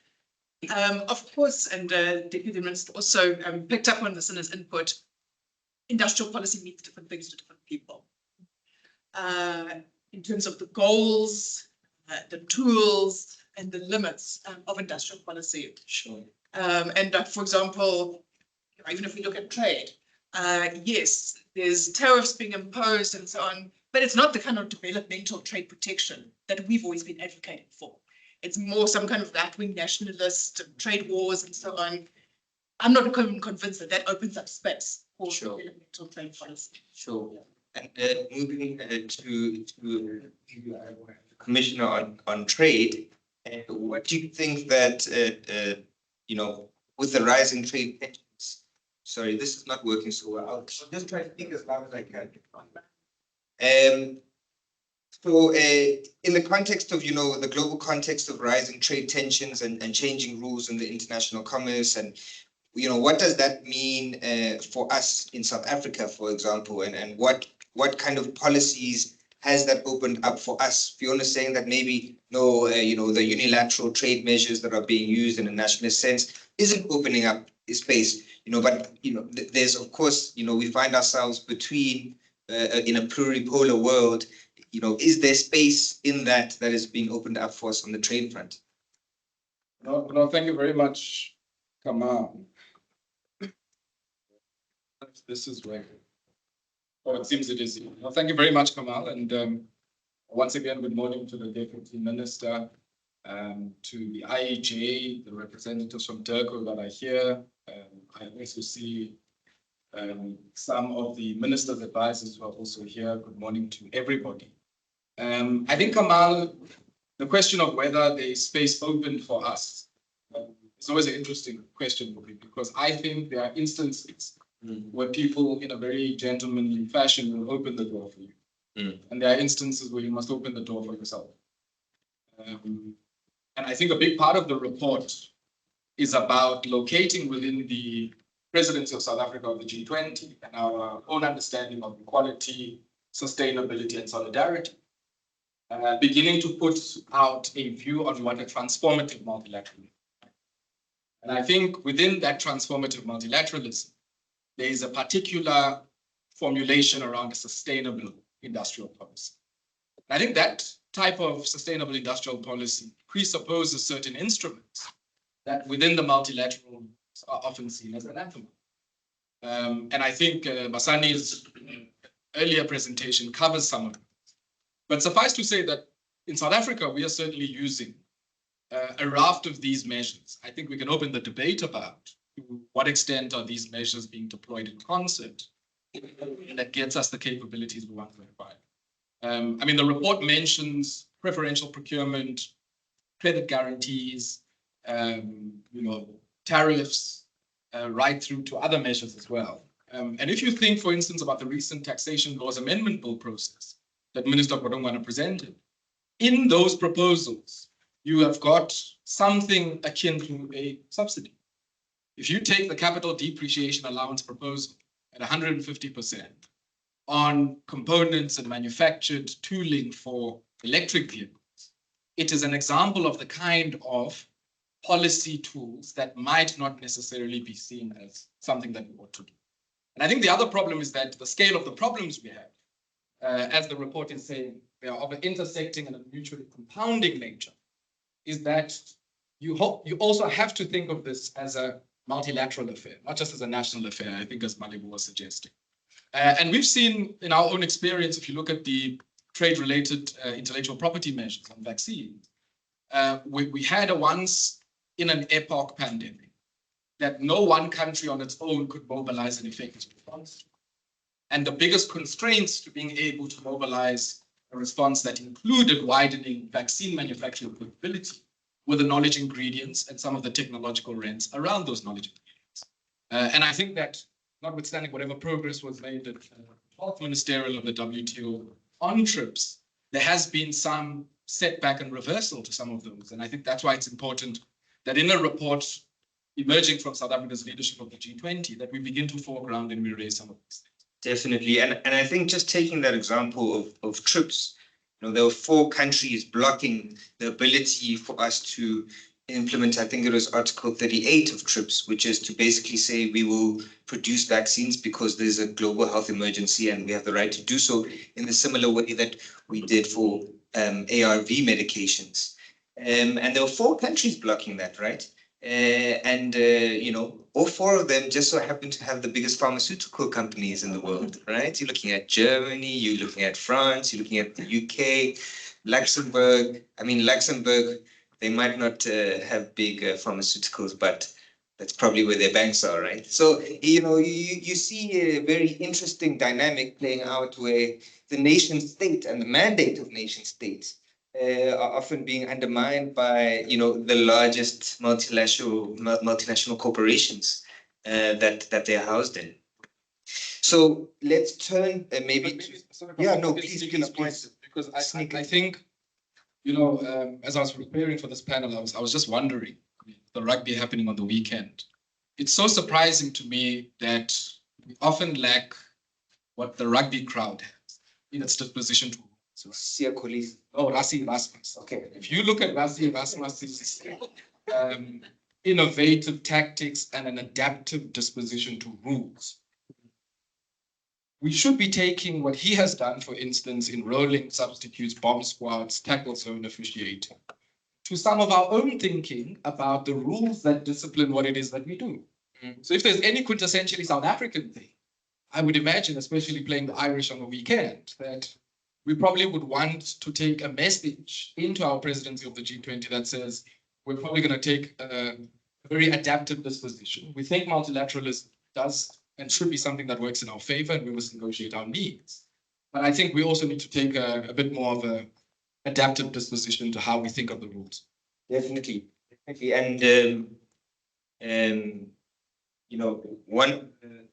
Of course, and Deputy Minister also picked up on this in his input, industrial policy means different things to different people. In terms of the goals, the tools, and the limits of industrial policy. Sure. And for example, even if we look at trade, yes, there's tariffs being imposed and so on, but it's not the kind of developmental trade protection that we've always been advocating for. It's more some kind of right-wing nationalist trade wars and so on. I'm not convinced that that opens up space for developmental trade policy. Sure. And moving to Commissioner on Trade, what do you think that, with the rising trade tensions, sorry, this is not working so well. I'll just try to speak as loud as I can. So in the context of, the global context of rising trade tensions and changing rules in the international commerce, and, what does that mean for us in South Africa, for example, and what kind of policies has that opened up for us? Fiona's saying that maybe, the unilateral trade measures that are being used in a nationalist sense isn't opening up space, but, there's, of course, we find ourselves between, in a pluripolar world. Is there space in that is being opened up for us on the trade front? No, thank you very much, Kamal. This is where. Oh, it seems it is. No, thank you very much, Kamal. And once again, good morning to the Deputy Minister, to the IEJ, the representatives from DIRCO that are here. I also see some of the minister's advisors who are also here. Good morning to everybody. I think, Kamal, the question of whether there is space open for us is always an interesting question for me, because I think there are instances where people in a very gentlemanly fashion will open the door for you. And there are instances where you must open the door for yourself. And I think a big part of the report is about locating within the Presidency of South Africa of the G20 and our own understanding of equality, sustainability, and solidarity. Beginning to put out a view on what a transformative multilateralism is. And I think within that transformative multilateralism, there is a particular formulation around a sustainable industrial policy. And I think that type of sustainable industrial policy presupposes certain instruments that within the multilateral are often seen as anathema. And I think Basani's earlier presentation covers some of it. But suffice to say that in South Africa, we are certainly using a raft of these measures. I think we can open the debate about to what extent are these measures being deployed in concert that gets us the capabilities we want to acquire. I mean, the report mentions preferential procurement, credit guarantees, tariffs, right through to other measures as well. And if you think, for instance, about the recent taxation laws amendment bill process that Minister Godongwana presented, in those proposals, you have got something akin to a subsidy. If you take the capital depreciation allowance proposal at 150% on components and manufactured tooling for electric vehicles, it is an example of the kind of policy tools that might not necessarily be seen as something that we ought to do. And I think the other problem is that the scale of the problems we have, as the report is saying, they are of an intersecting and a mutually compounding nature, is that you also have to think of this as a multilateral affair, not just as a national affair, I think as Malebo was suggesting. And we've seen in our own experience, if you look at the trade-related intellectual property measures on vaccines, we had a once in an epoch pandemic that no one country on its own could mobilize an effective response to. And the biggest constraints to being able to mobilize a response that included widening vaccine manufacturing capability were the knowledge ingredients and some of the technological rents around those knowledge ingredients. And I think that notwithstanding whatever progress was made at 12th ministerial of the WTO on TRIPS, there has been some setback and reversal to some of those. And I think that's why it's important that in a report emerging from South Africa's leadership of the G20, that we begin to foreground and we raise some of these things. Definitely. And I think just taking that example of TRIPS, there were 4 countries blocking the ability for us to implement, I think it was Article 38 of TRIPS, which is to basically say we will produce vaccines because there's a global health emergency and we have the right to do so in the similar way that we did for ARV medications. And there were 4 countries blocking that, right? All 4 of them just so happen to have the biggest pharmaceutical companies in the world, right? You're looking at Germany, you're looking at France, you're looking at the UK, Luxembourg. I mean, Luxembourg, they might not have big pharmaceuticals, but that's probably where their banks are, right? So, you see a very interesting dynamic playing out where the nation state and the mandate of nation states are often being undermined by, the largest multinational corporations that they're housed in. So let's turn please. Because I think, as I was preparing for this panel, I was just wondering, the rugby happening on the weekend. It's so surprising to me that we often lack what the rugby crowd has in its disposition to. Rassie Erasmus. Okay. If you look at Rassie Erasmus's innovative tactics and an adaptive disposition to rules, we should be taking what he has done, for instance, in rolling substitutes, bomb squads, tackle zone officiating, to some of our own thinking about the rules that discipline what it is that we do. So if there's any quintessentially South African thing, I would imagine, especially playing the Irish on the weekend, that we probably would want to take a message into our presidency of the G20 that says, we're probably going to take a very adaptive disposition. We think multilateralism does and should be something that works in our favor, and we must negotiate our needs. But I think we also need to take a bit more of an adaptive disposition to how we think of the rules. Definitely. And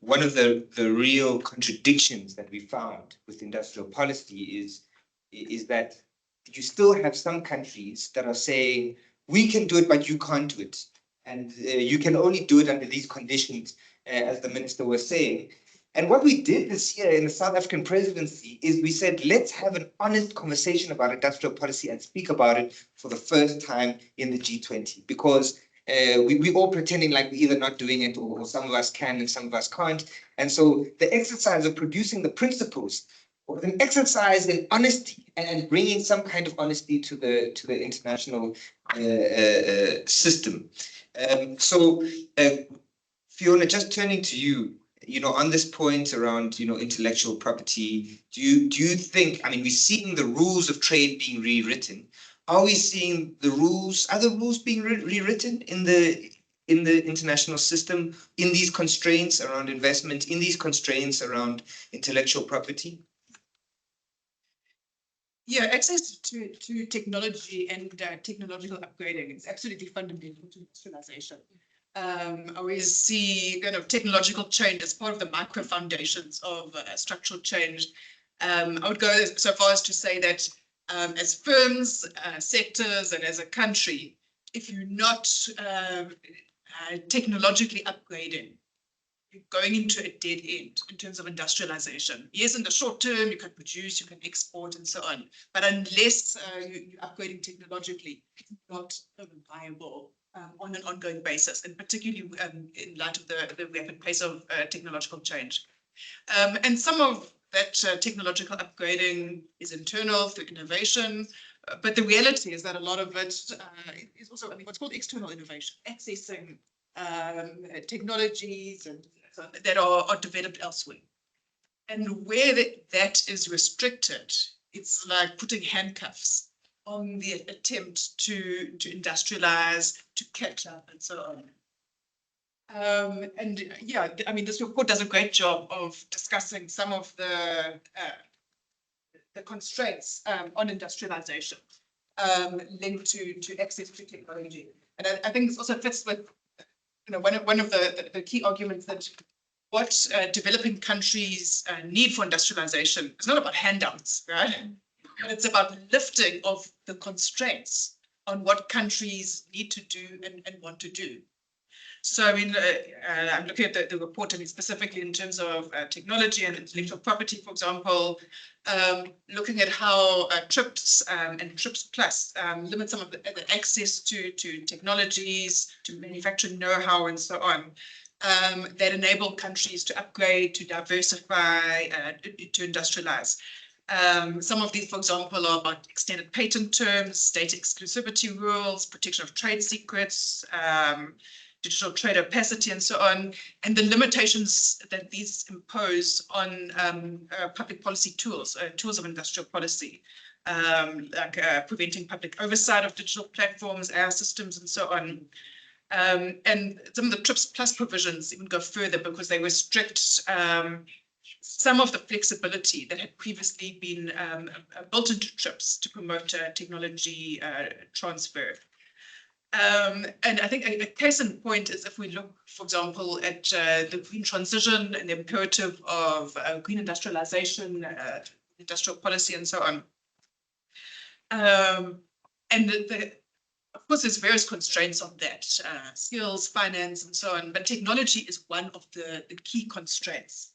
one of the real contradictions that we found with industrial policy is that you still have some countries that are saying, we can do it, but you can't do it. And you can only do it under these conditions, as the minister was saying. And what we did this year in the South African presidency is we said, let's have an honest conversation about industrial policy and speak about it for the first time in the G20, because we all pretending like we're either not doing it or some of us can and some of us can't. And so the exercise of producing the principles was an exercise in honesty and bringing some kind of honesty to the international system. So Fiona, just turning to you, on this point around, intellectual property, do you think, we're seeing the rules of trade being rewritten. Are we seeing other rules being rewritten in the international system, in these constraints around investment, in these constraints around intellectual property? Yeah, access to technology and technological upgrading is absolutely fundamental to industrialization. I always see technological change as part of the micro foundations of structural change. I would go so far as to say that as firms, sectors, and as a country, if you're not technologically upgrading, you're going into a dead end in terms of industrialization. Yes, in the short term, you can produce, you can export, and so on. But unless you're upgrading technologically, it's not viable on an ongoing basis, and particularly in light of the rapid pace of technological change. And some of that technological upgrading is internal through innovation, but the reality is that a lot of it is also, I mean, what's called external innovation, accessing technologies and so that are developed elsewhere. And where that is restricted, it's like putting handcuffs on the attempt to industrialize, to catch up, and so on. And yeah, I mean, this report does a great job of discussing some of the constraints on industrialization linked to access to technology. And I think this also fits with, you know, one of the key arguments that what developing countries need for industrialization is not about handouts, right? But it's about lifting of the constraints on what countries need to do and want to do. So, I mean, I'm looking at the report, I mean, specifically in terms of technology and intellectual property, for example, looking at how TRIPS and TRIPS Plus limit some of the access to technologies, to manufacturing know-how, and so on, that enable countries to upgrade, to diversify, to industrialize. Some of these, for example, are about extended patent terms, data exclusivity rules, protection of trade secrets, digital trade opacity, and so on, and the limitations that these impose on public policy tools, tools of industrial policy, like preventing public oversight of digital platforms, AI systems, and so on. And some of the TRIPS Plus provisions even go further because they restrict some of the flexibility that had previously been built into TRIPS to promote technology transfer. And I think a case in point is if we look, for example, at the green transition and the imperative of green industrialization, industrial policy, and so on. And of course, there's various constraints on that, skills, finance, and so on, but technology is one of the key constraints.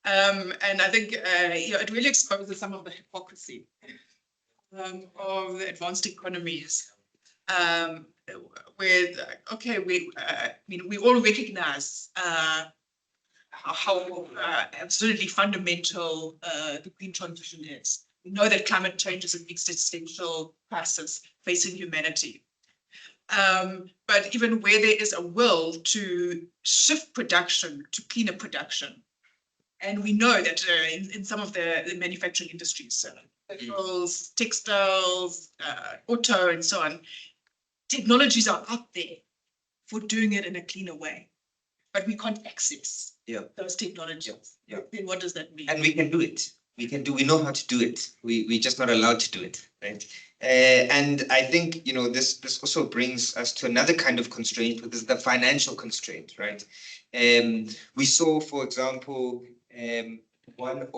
And I think you know, it really exposes some of the hypocrisy of the advanced economies. With okay, I mean, we all recognize how absolutely fundamental the green transition is. We know that climate change is an existential crisis facing humanity. But even where there is a will to shift production to cleaner production, and we know that in some of the manufacturing industries, metals, textiles, auto, and so on, technologies are out there for doing it in a cleaner way, but we can't access those technologies. Then what does that mean? And we can do it. We know how to do it. We're just not allowed to do it, right? And I think, you know, this also brings us to another kind of constraint, which is the financial constraint, right? We saw, for example, one of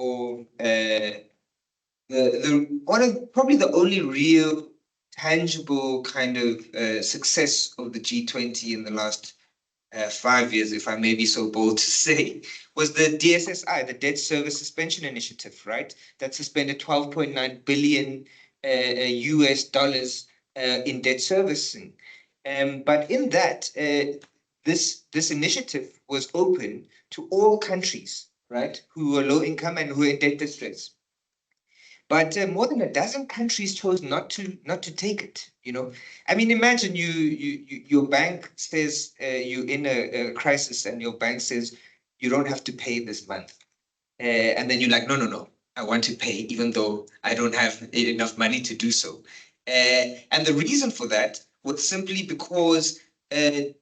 probably the only real tangible kind of success of the G20 in the last 5 years, if I may be so bold to say, was the DSSI, the Debt Service Suspension Initiative, right? That suspended $12.9 billion US dollars in debt servicing. But in that, this initiative was open to all countries, right, who were low income and who were in debt distress. But more than a dozen countries chose not to take it. You know, I mean, imagine your bank says you're in a crisis, and your bank says you don't have to pay this month, and then you're like, no, I want to pay even though I don't have enough money to do so. And the reason for that was simply because a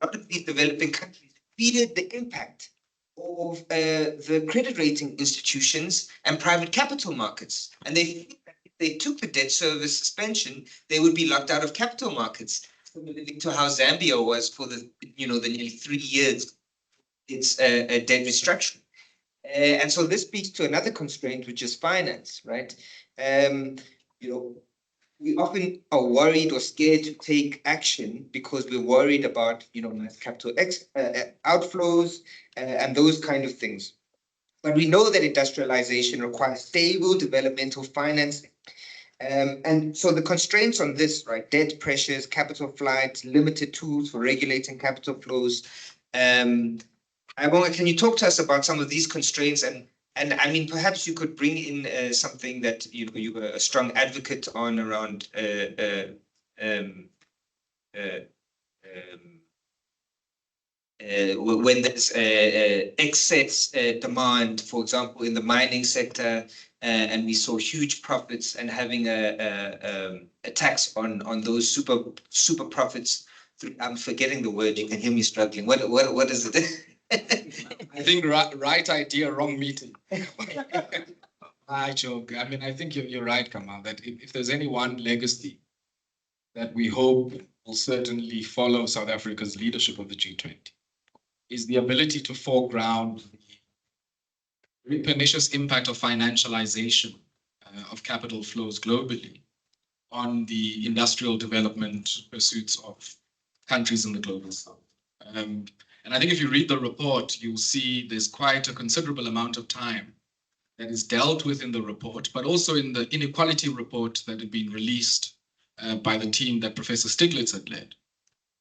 lot of these developing countries feared the impact of the credit rating institutions and private capital markets. And they think that if they took the debt service suspension, they would be locked out of capital markets, similarly to how Zambia was for the nearly 3 years it's a debt restructuring. And so this speaks to another constraint, which is finance, right? We often are worried or scared to take action because we're worried about, mass capital outflows and those kind of things. But we know that industrialization requires stable developmental financing. And so the constraints on this, right, debt pressures, capital flight, limited tools for regulating capital flows. Can you talk to us about some of these constraints and And I mean, perhaps you could bring in something that you were a strong advocate on around when there's excess demand, for example, in the mining sector, and we saw huge profits, and having a tax on those super profits. I'm forgetting the word. You can hear me struggling. What is it? I think right idea, wrong meeting. I joke. I mean, I think you're right, Kamal, that if there's any one legacy that we hope will certainly follow South Africa's leadership of the G20, is the ability to foreground the very pernicious impact of financialization of capital flows globally on the industrial development pursuits of countries in the global south. And I think if you read the report, you'll see there's quite a considerable amount of time that is dealt with in the report, but also in the inequality report that had been released by the team that Professor Stiglitz had led,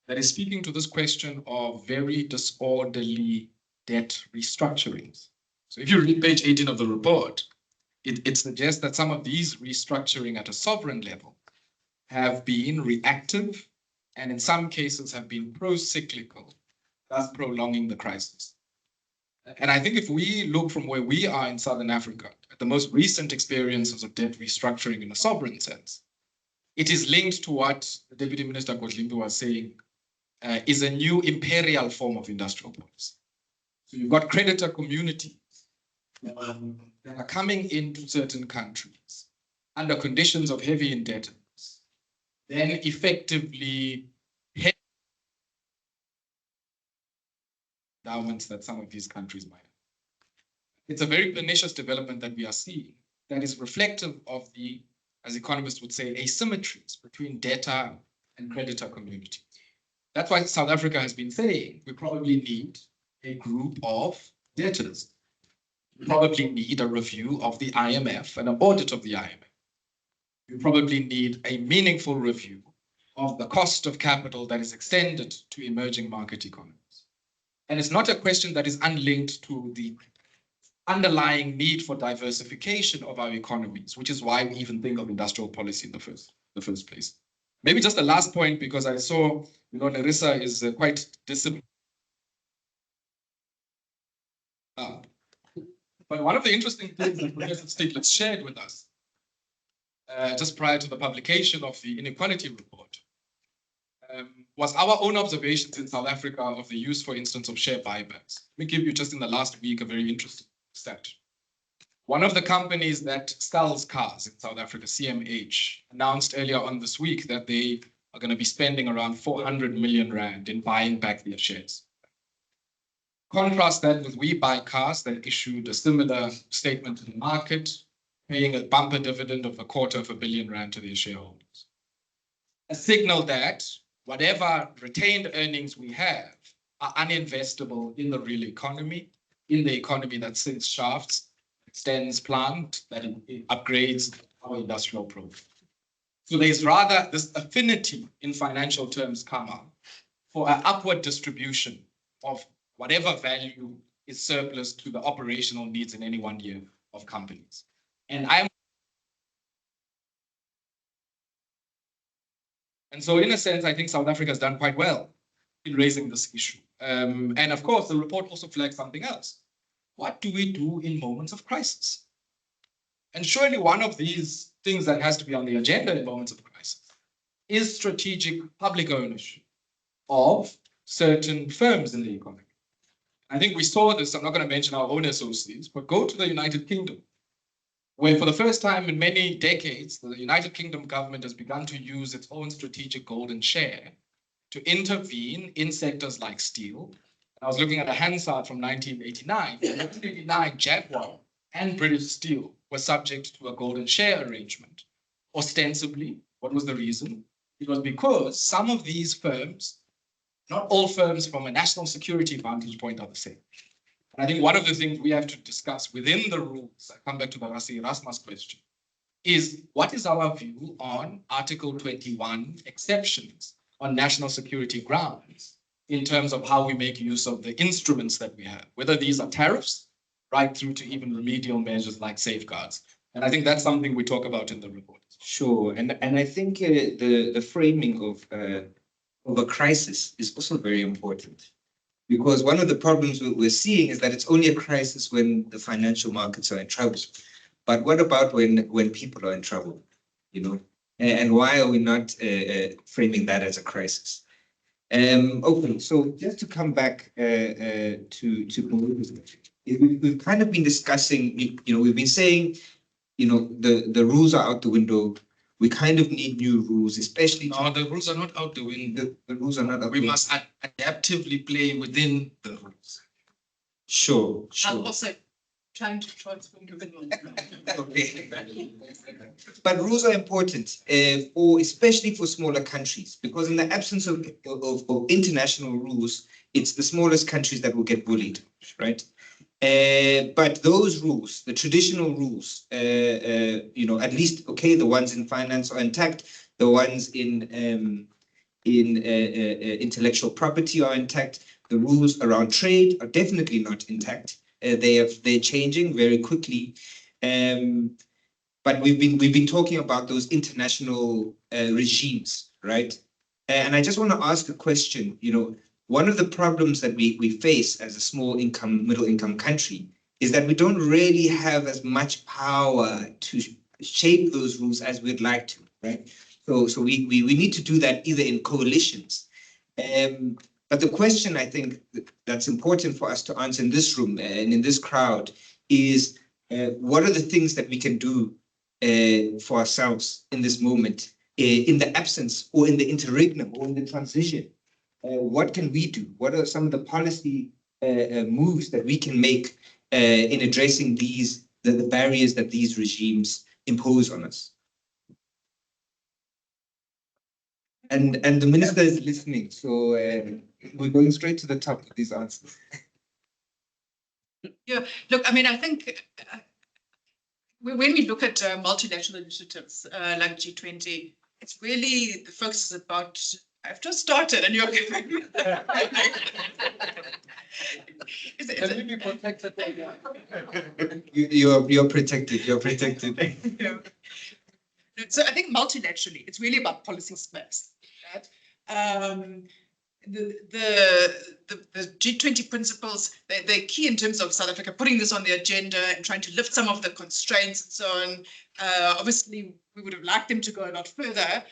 that is speaking to this question of very disorderly debt restructurings. So if you read page 18 of the report, it suggests that some of these restructuring at a sovereign level have been reactive and in some cases have been pro-cyclical, thus prolonging the crisis. And I think if we look from where we are in Southern Africa at the most recent experiences of debt restructuring in a sovereign sense, it is linked to what the Deputy Minister Godlimpi was saying is a new imperial form of industrial policy. So you've got creditor communities that are coming into certain countries under conditions of heavy indebtedness, then effectively endowments that some of these countries might have. It's a very pernicious development that we are seeing that is reflective of the, as economists would say, asymmetries between debtor and creditor communities. That's why South Africa has been saying we probably need a group of debtors. We probably need a review of the IMF and an audit of the IMF. We probably need a meaningful review of the cost of capital that is extended to emerging market economies. And it's not a question that is unlinked to the underlying need for diversification of our economies, which is why we even think of industrial policy in the first place. Maybe just the last point, because I saw, Nerissa is quite disciplined. But one of the interesting things that Professor Stiglitz shared with us, just prior to the publication of the inequality report, was our own observations in South Africa of the use, for instance, of share buybacks. Let me give you just in the last week a very interesting stat. One of the companies that sells cars in South Africa, CMH, announced earlier on this week that they are going to be spending around 400 million rand in buying back their shares. Contrast that with We Buy Cars that issued a similar statement to the market, paying a bumper dividend of 250 million rand to their shareholders. A signal that whatever retained earnings we have are uninvestable in the real economy, in the economy that sinks shafts, extends plant, that it upgrades our industrial profile. So there's rather this affinity in financial terms, Kamal, for an upward distribution of whatever value is surplus to the operational needs in any one year of companies. And so in a sense, I think South Africa has done quite well in raising this issue. And of course, the report also flags something else. What do we do in moments of crisis? And surely one of these things that has to be on the agenda in moments of crisis is strategic public ownership of certain firms in the economy. I think we saw this, I'm not going to mention our own associates, but go to the United Kingdom, where for the first time in many decades, the United Kingdom government has begun to use its own strategic golden share to intervene in sectors like steel. I was looking at a Hansard from 1989. In 1989, Jaguar and British Steel were subject to a golden share arrangement. Ostensibly, what was the reason? It was because some of these firms, not all firms from a national security vantage point are the same. And I think one of the things we have to discuss within the rules, I come back to the Rasi Erasmus question, is what is our view on Article 21 exceptions on national security grounds in terms of how we make use of the instruments that we have, whether these are tariffs, right through to even remedial measures like safeguards. And I think that's something we talk about in the report. Sure, and I think the framing of a crisis is also very important, because one of the problems we're seeing is that it's only a crisis when the financial markets are in trouble. But what about when people are in trouble, you know? And why are we not framing that as a crisis? Okay, so just to come back to we've kind of been discussing, we've been saying, the rules are out the window. We kind of need new rules, especially. No, the rules are not out the window. The rules are not out. We must adaptively play within the rules. Sure. I'm also trying to transform the Okay. But rules are important, especially for smaller countries, because in the absence of international rules, it's the smallest countries that will get bullied, right? But those rules, the traditional rules, at least, okay, the ones in finance are intact, the ones in intellectual property are intact, the rules around trade are definitely not intact. They're changing very quickly, but we've been talking about those international regimes, right? And I just want to ask a question. One of the problems that we face as a small income, middle income country is that we don't really have as much power to shape those rules as we'd like to, right? So we need to do that either in coalitions. But the question I think that's important for us to answer in this room and in this crowd is what are the things that we can do for ourselves in this moment, in the absence or in the interregnum or in the transition? What can we do? What are some of the policy moves that we can make in addressing the barriers that these regimes impose on us? And the minister is listening, so we're going straight to the top of these answers. Yeah, look, I mean, I think when we look at multilateral initiatives like G20, it's really the focus is about. I've just started, and you're giving me. Can we be protected? You're protected. You're protected. Yeah. So I think multilaterally, it's really about policy space. Right? The G20 principles, they're key in terms of South Africa putting this on the agenda and trying to lift some of the constraints and so on. Obviously, we would have liked them to go a lot further,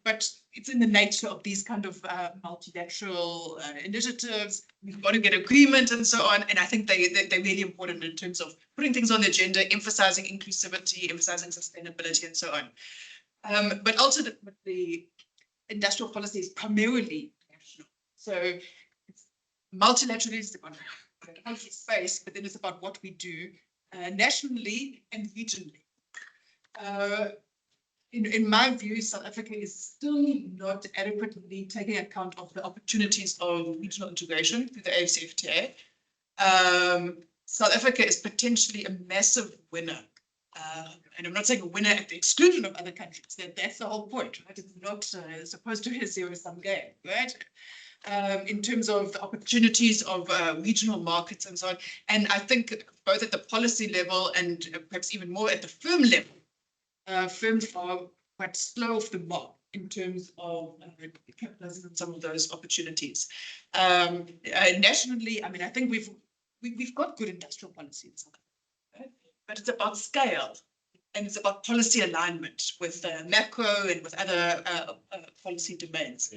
but it's in the nature of these kind of multilateral initiatives. We've got to get agreement and so on. And I think they're really important in terms of putting things on the agenda, emphasizing inclusivity, emphasizing sustainability and so on. But ultimately, industrial policy is primarily national. So it's multilaterally, it's about policy space, but then it's about what we do nationally and regionally. In my view, South Africa is still not adequately taking account of the opportunities of regional integration through the AfCFTA. South Africa is potentially a massive winner. And I'm not saying a winner at the exclusion of other countries. That's the whole point, right? It's not supposed to be a zero-sum game, right? In terms of the opportunities of regional markets and so on. And I think both at the policy level and perhaps even more at the firm level, firms are quite slow off the mark in terms of capitalizing on some of those opportunities. Nationally, I mean, I think we've got good industrial policy in South Africa, right? But it's about scale and it's about policy alignment with macro and with other policy domains.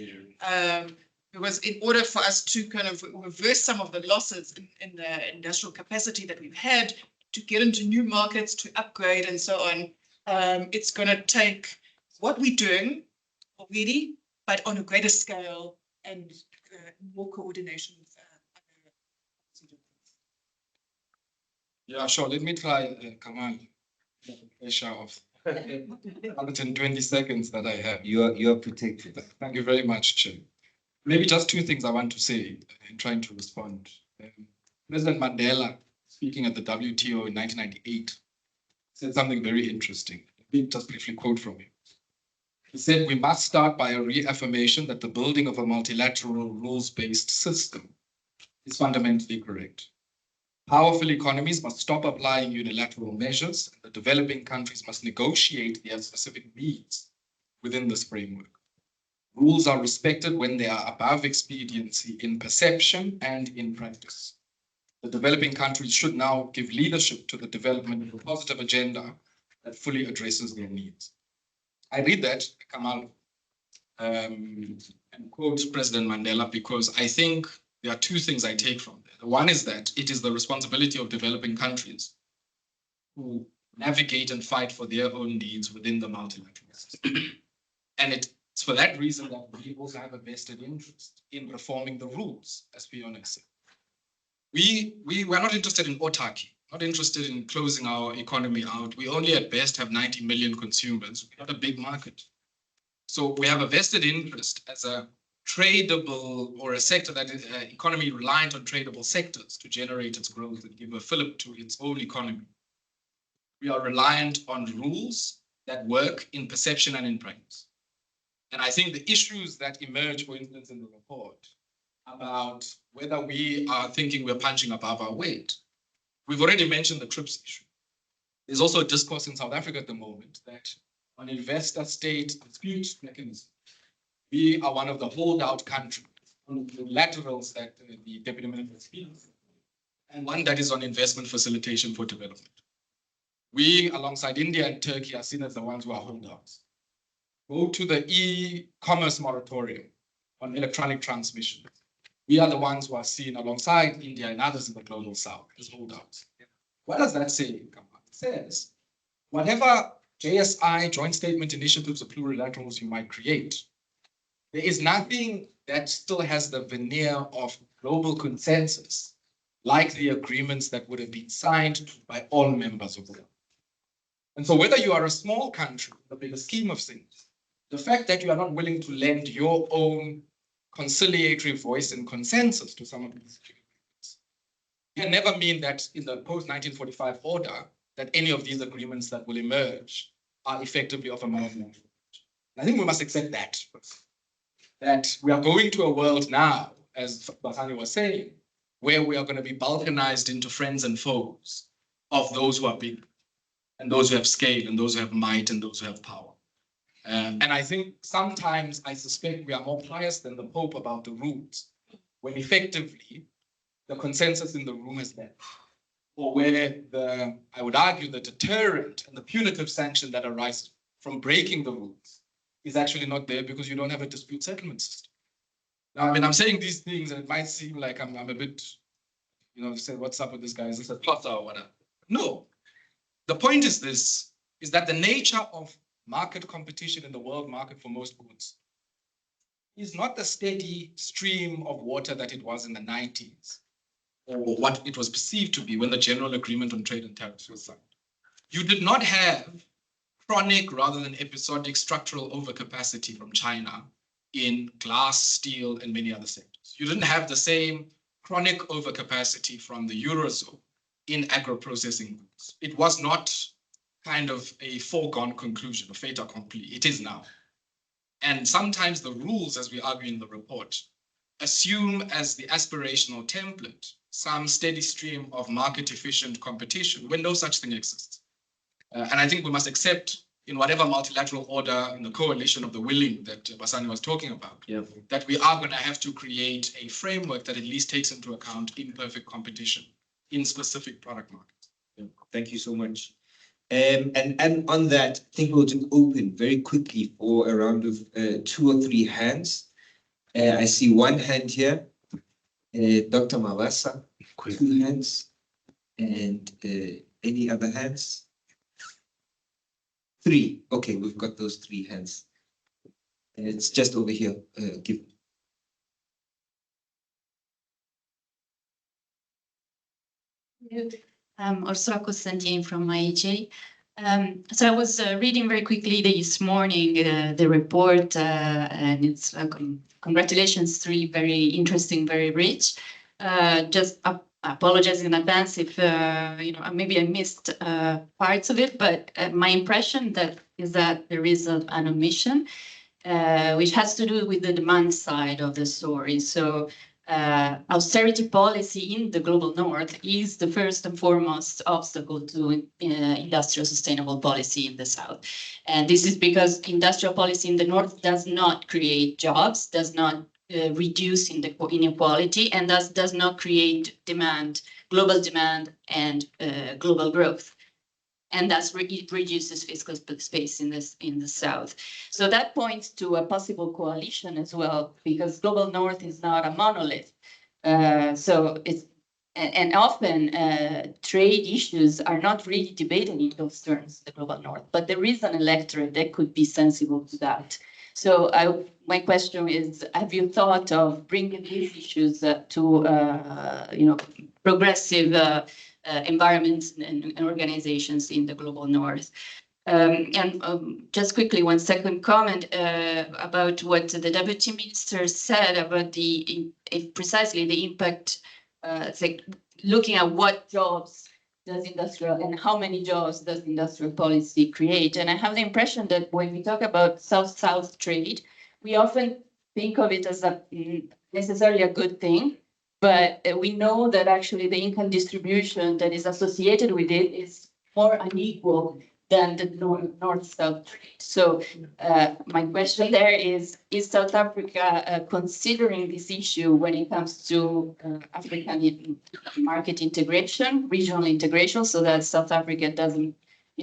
Because in order for us to kind of reverse some of the losses in the industrial capacity that we've had, to get into new markets, to upgrade and so on, it's going to take what we're doing already, but on a greater scale and more coordination with other. Yeah, sure. Let me try, Kamal. Pressure of 120 seconds that I have. You're protected. Thank you very much, Chair. Maybe just two things I want to say in trying to respond. President Mandela, speaking at the WTO in 1998, said something very interesting. Let me just briefly quote from him. He said, "We must start by a reaffirmation that the building of a multilateral rules-based system is fundamentally correct. Powerful economies must stop applying unilateral measures, and the developing countries must negotiate their specific needs within this framework. Rules are respected when they are above expediency in perception and in practice. The developing countries should now give leadership to the development of a positive agenda that fully addresses their needs. I read that, Kamal, and quote President Mandela, because I think there are two things I take from there. The one is that it is the responsibility of developing countries who navigate and fight for their own needs within the multilateral system. And it's for that reason that we also have a vested interest in reforming the rules, as Fiona said. We're not interested in autarky, not interested in closing our economy out. We only at best have 90 million consumers. We're not a big market. So we have a vested interest as a tradable or a sector that is an economy reliant on tradable sectors to generate its growth and give a fillip to its own economy. We are reliant on rules that work in perception and in practice. And I think the issues that emerge, for instance, in the report about whether we are thinking we're punching above our weight. We've already mentioned the TRIPS issue. There's also a discourse in South Africa at the moment that on investor-state dispute mechanism, we are one of the holdout countries on the laterals that the Deputy Minister speaks, and one that is on investment facilitation for development. We, alongside India and Turkey, are seen as the ones who are holdouts. Go to the e-commerce moratorium on electronic transmission. We are the ones who are seen alongside India and others in the global south as holdouts. What does that say? It says, whatever JSI, joint statement initiatives or plurilaterals you might create, there is nothing that still has the veneer of global consensus, like the agreements that would have been signed by all members of the world. And so whether you are a small country, in the bigger scheme of things, the fact that you are not willing to lend your own conciliatory voice and consensus to some of these agreements can never mean that in the post-1945 order, that any of these agreements that will emerge are effectively of a multilateral nature. I think we must accept that first. That we are going to a world now, as Basani was saying, where we are going to be balkanized into friends and foes of those who are big, and those who have scale, and those who have might, and those who have power. And I think sometimes I suspect we are more pious than the Pope about the rules, when effectively the consensus in the room has left, or where I would argue, the deterrent and the punitive sanction that arises from breaking the rules is actually not there because you don't have a dispute settlement system. Now, I mean, I'm saying these things and it might seem like I'm a bit, say, what's up with this guy? Is this a plotter or whatever? No. The point is this, is that the nature of market competition in the world market for most goods is not the steady stream of water that it was in the 90s, or what it was perceived to be when the General Agreement on Trade and Tariffs was signed. You did not have chronic rather than episodic structural overcapacity from China in glass, steel, and many other sectors. You didn't have the same chronic overcapacity from the Eurozone in agro-processing goods. It was not kind of a foregone conclusion, a fait accompli. It is now. And sometimes the rules, as we argue in the report, assume as the aspirational template some steady stream of market-efficient competition when no such thing exists. And I think we must accept in whatever multilateral order in the coalition of the willing that Basani was talking about, that we are going to have to create a framework that at least takes into account imperfect competition in specific product markets. Thank you so much. And on that, I think we'll just open very quickly for a round of 2 or 3 hands. I see one hand here, Dr. Mawasa, 2 hands, and any other hands? 3. Okay, we've got those 3 hands. It's just over here. Ursula Constantine from IHA. So I was reading very quickly this morning the report, and it's congratulations, 3 very interesting, very rich. Just apologize in advance if maybe I missed parts of it, but my impression is that there is an omission, which has to do with the demand side of the story. So austerity policy in the global north is the first and foremost obstacle to industrial sustainable policy in the south. And this is because industrial policy in the north does not create jobs, does not reduce inequality, and thus does not create demand, global demand and global growth. And thus it reduces fiscal space in the south. So that points to a possible coalition as well, because global north is not a monolith. So it's and often trade issues are not really debated in those terms, the global north. But there is an electorate that could be sensible to that. So my question is: have you thought of bringing these issues to progressive environments and organizations in the global north? Just quickly, one second comment about what the deputy minister said about precisely the impact, like looking at what jobs does industrial and how many jobs does industrial policy create. And I have the impression that when we talk about South-South trade, we often think of it as necessarily a good thing. But we know that actually the income distribution that is associated with it is more unequal than the North-South trade. So my question there is South Africa considering this issue when it comes to African market integration, regional integration, so that South Africa doesn't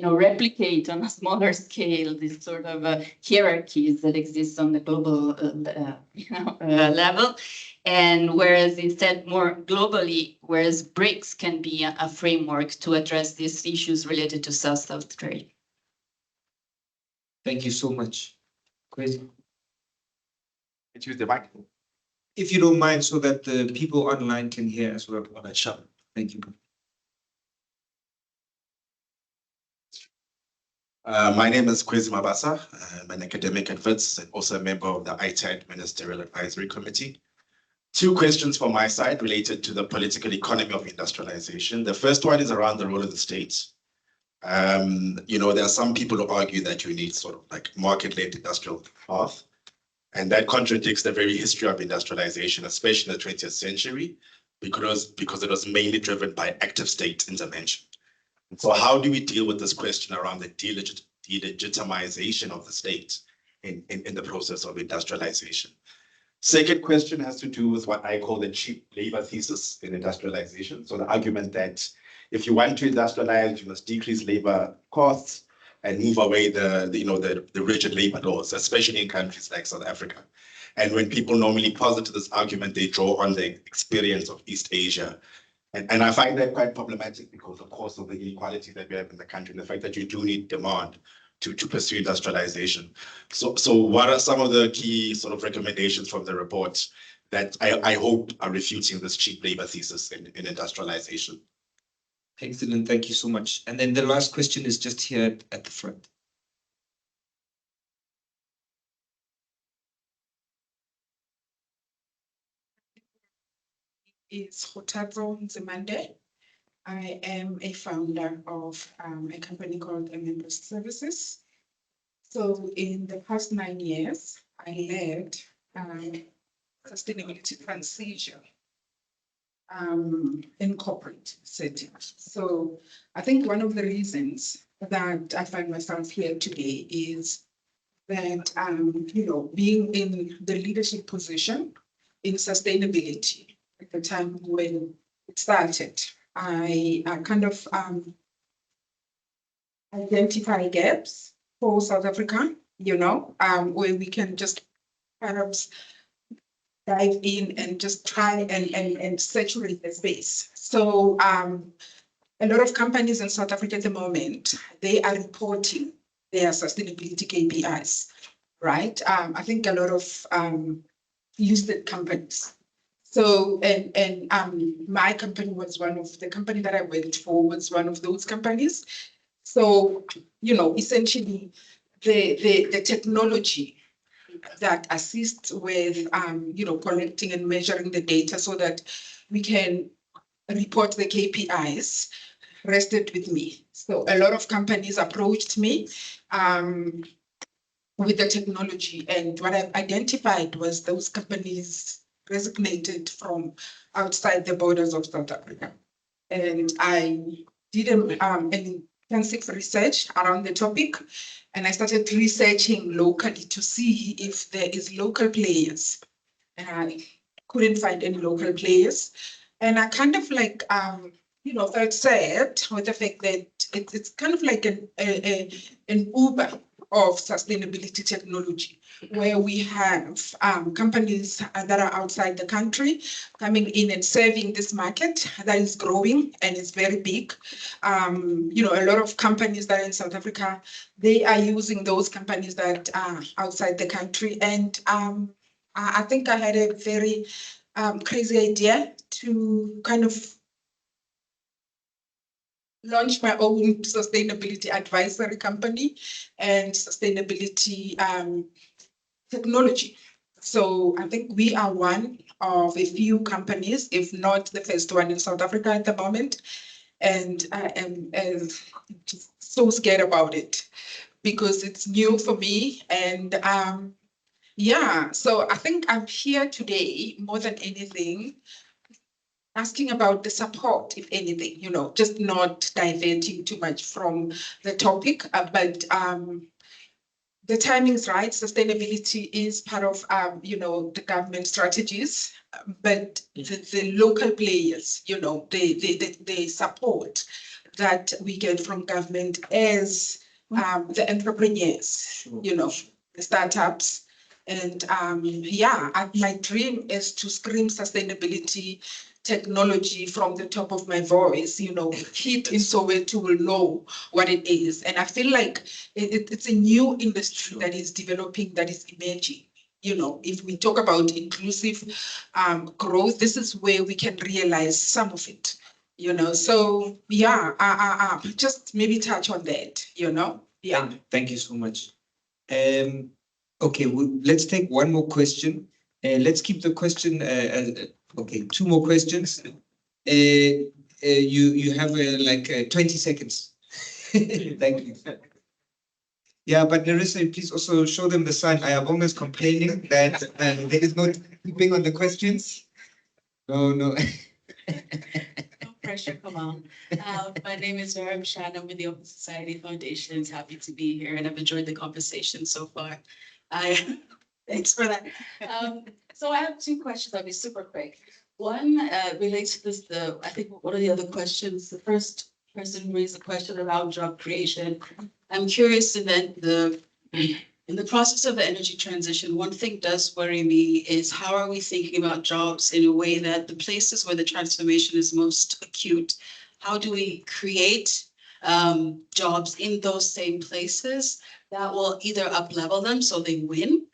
replicate on a smaller scale these sort of hierarchies that exist on the global level? And whereas instead more globally, whereas BRICS can be a framework to address these issues related to South-South trade. Thank you so much. Chris, Use the microphone. if you don't mind, so that the people online can hear as well. Sure. Thank you. My name is Kwezi Mabasa. I'm an academic at WITS and also a member of the ITAD Ministerial Advisory Committee. Two questions from my side related to the political economy of industrialization. The first one is around the role of the state. There are some people who argue that you need sort of like market-led industrial path, and that contradicts the very history of industrialization, especially in the 20th century, because it was mainly driven by active state intervention. So how do we deal with this question around the delegitimization of the state in the process of industrialization? Second question has to do with what I call the cheap labor thesis in industrialization. So the argument that if you want to industrialize, you must decrease labor costs and move away the rigid labor laws, especially in countries like South Africa. And when people normally posit this argument, they draw on the experience of East Asia. And I find that quite problematic because, of course, of the inequality that we have in the country and the fact that you do need demand to pursue industrialization. So what are some of the key sort of recommendations from the report that I hope are refuting this cheap labor thesis in industrialization? Excellent. Thank you so much. And then the last question is just here at the front. Is Khothatso Nzimande. I am a founder of a company called Members Services. So in the past 9 years, I led sustainability transition in corporate settings. So I think one of the reasons that I find myself here today is that, being in the leadership position in sustainability at the time when it started, I kind of identify gaps for South Africa, where we can just perhaps dive in and just try and saturate the space. So a lot of companies in South Africa at the moment, they are reporting their sustainability KPIs, right? I think a lot of listed companies. So, and my company was one of the company that I worked for was one of those companies. So, essentially the technology that assists with, collecting and measuring the data so that we can report the KPIs rested with me. So a lot of companies approached me with the technology, and what I've identified was those companies resignated from outside the borders of South Africa. And I did an intensive research around the topic, and I started researching locally to see if there is local players. And I couldn't find any local players. And I kind of like, felt sad with the fact that it's kind of like an Uber of sustainability technology, where we have companies that are outside the country coming in and serving this market that is growing and is very big. A lot of companies that are in South Africa, they are using those companies that are outside the country. And I think I had a very crazy idea to kind of launch my own sustainability advisory company and sustainability technology. So I think we are one of a few companies, if not the first one in South Africa at the moment. And I am so scared about it because it's new for me. And so I think I'm here today more than anything asking about the support, if anything, just not diverting too much from the topic, but the timing is right. Sustainability is part of, the government strategies, but the local players, the support that we get from government as the entrepreneurs, the startups. And my dream is to scream sustainability technology from the top of my voice, hit in Soweto will know what it is. And I feel like it's a new industry that is developing, that is emerging. If we talk about inclusive growth, this is where we can realize some of it, So just maybe touch on that, Thank you so much. Okay, let's take one more question. Let's keep the question. Okay, two more questions. You have 20 seconds. Thank you. Yeah, but Nerissa, please also show them the sign. I am almost complaining that there is no keeping on the questions. No. No pressure, come on. My name is Vera Shan. I'm with the Open Society Foundation. It's happy to be here, and I've enjoyed the conversation so far. Thanks for that. So I have two questions. I'll be super quick. One relates to this. I think one of the other questions. The first person raised a question around job creation. I'm curious in the process of the energy transition, one thing does worry me is how are we thinking about jobs in a way that the places where the transformation is most acute, how do we create jobs in those same places that will either up-level them so they win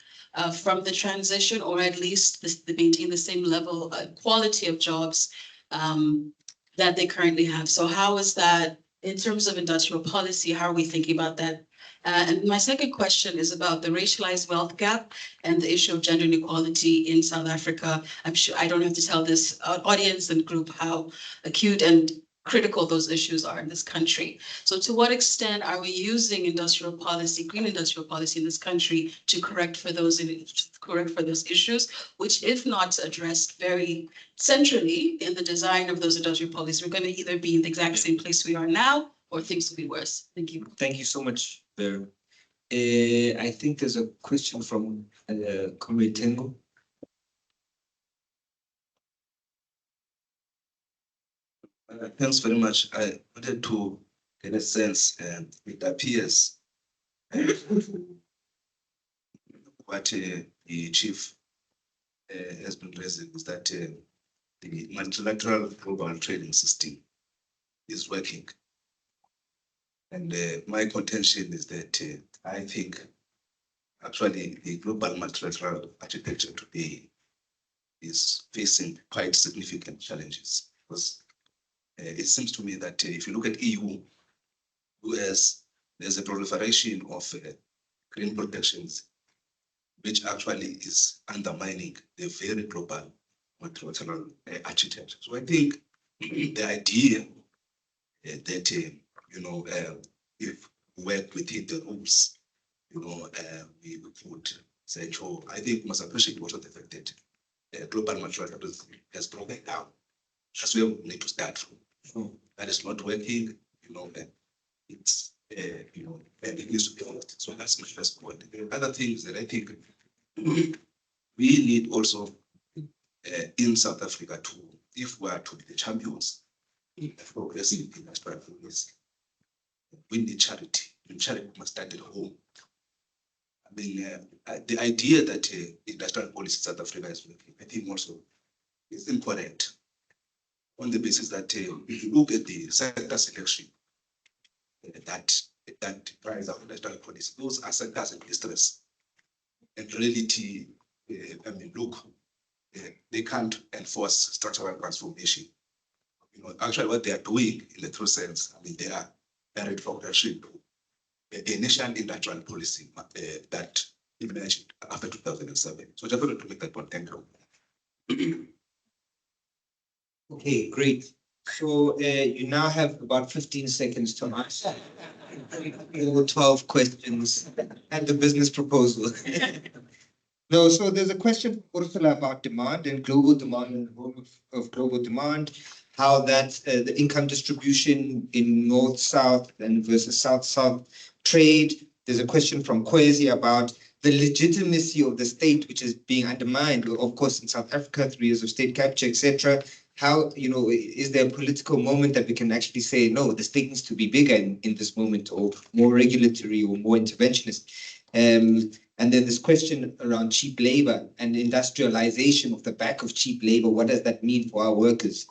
from the transition, or at least they maintain the same level quality of jobs that they currently have. So how is that in terms of industrial policy? How are we thinking about that? And my second question is about the racialized wealth gap and the issue of gender inequality in South Africa. I'm sure I don't have to tell this audience and group how acute and critical those issues are in this country. So to what extent are we using industrial policy, green industrial policy in this country to correct for those issues, which if not addressed very centrally in the design of those industrial policies, we're going to either be in the exact same place we are now or things will be worse. Thank you. Thank you so much, Vera. I think there's a question from Comrade Tengo. Thanks very much. I wanted to get a sense, it appears what the chief has been raising is that the multilateral global trading system is working. And my contention is that I think actually the global multilateral architecture today is facing quite significant challenges, because it seems to me that if you look at EU, US, there's a proliferation of green protections, which actually is undermining the very global multilateral architecture. So I think the idea that if we work within the rules, we could say, I think we must appreciate what the fact that global materialism has broken down. That's where we need to start from. That is not working, it's, and it needs to be honest. So that's my first point. The other thing is that I think we need also in South Africa to, if we are to be the champions in progressive industrial policy, we need charity. And charity must start at home. I mean, the idea that industrial policy in South Africa is working, I think also is incorrect on the basis that if you look at the sector selection that drives our industrial policy, those are sectors in distress. In reality, they can't enforce structural transformation. Actually, what they are doing in the true sense, they are retrogression a national industrial policy that emerged after 2007. So just wanted to make that point. Thank you. Okay, great. So you now have about 15 seconds to answer all 12 questions and the business proposal. No, so there's a question, Ursula, about demand and global demand and the role of global demand, how that the income distribution in North-South and versus South-South trade. There's a question from Kwesi about the legitimacy of the state, which is being undermined, of course, in South Africa, 3 years of state capture, etc. How, is there a political moment that we can actually say, no, the state needs to be bigger in this moment, or more regulatory or more interventionist? And then this question around cheap labor and industrialization of the back of cheap labor. What does that mean for our workers?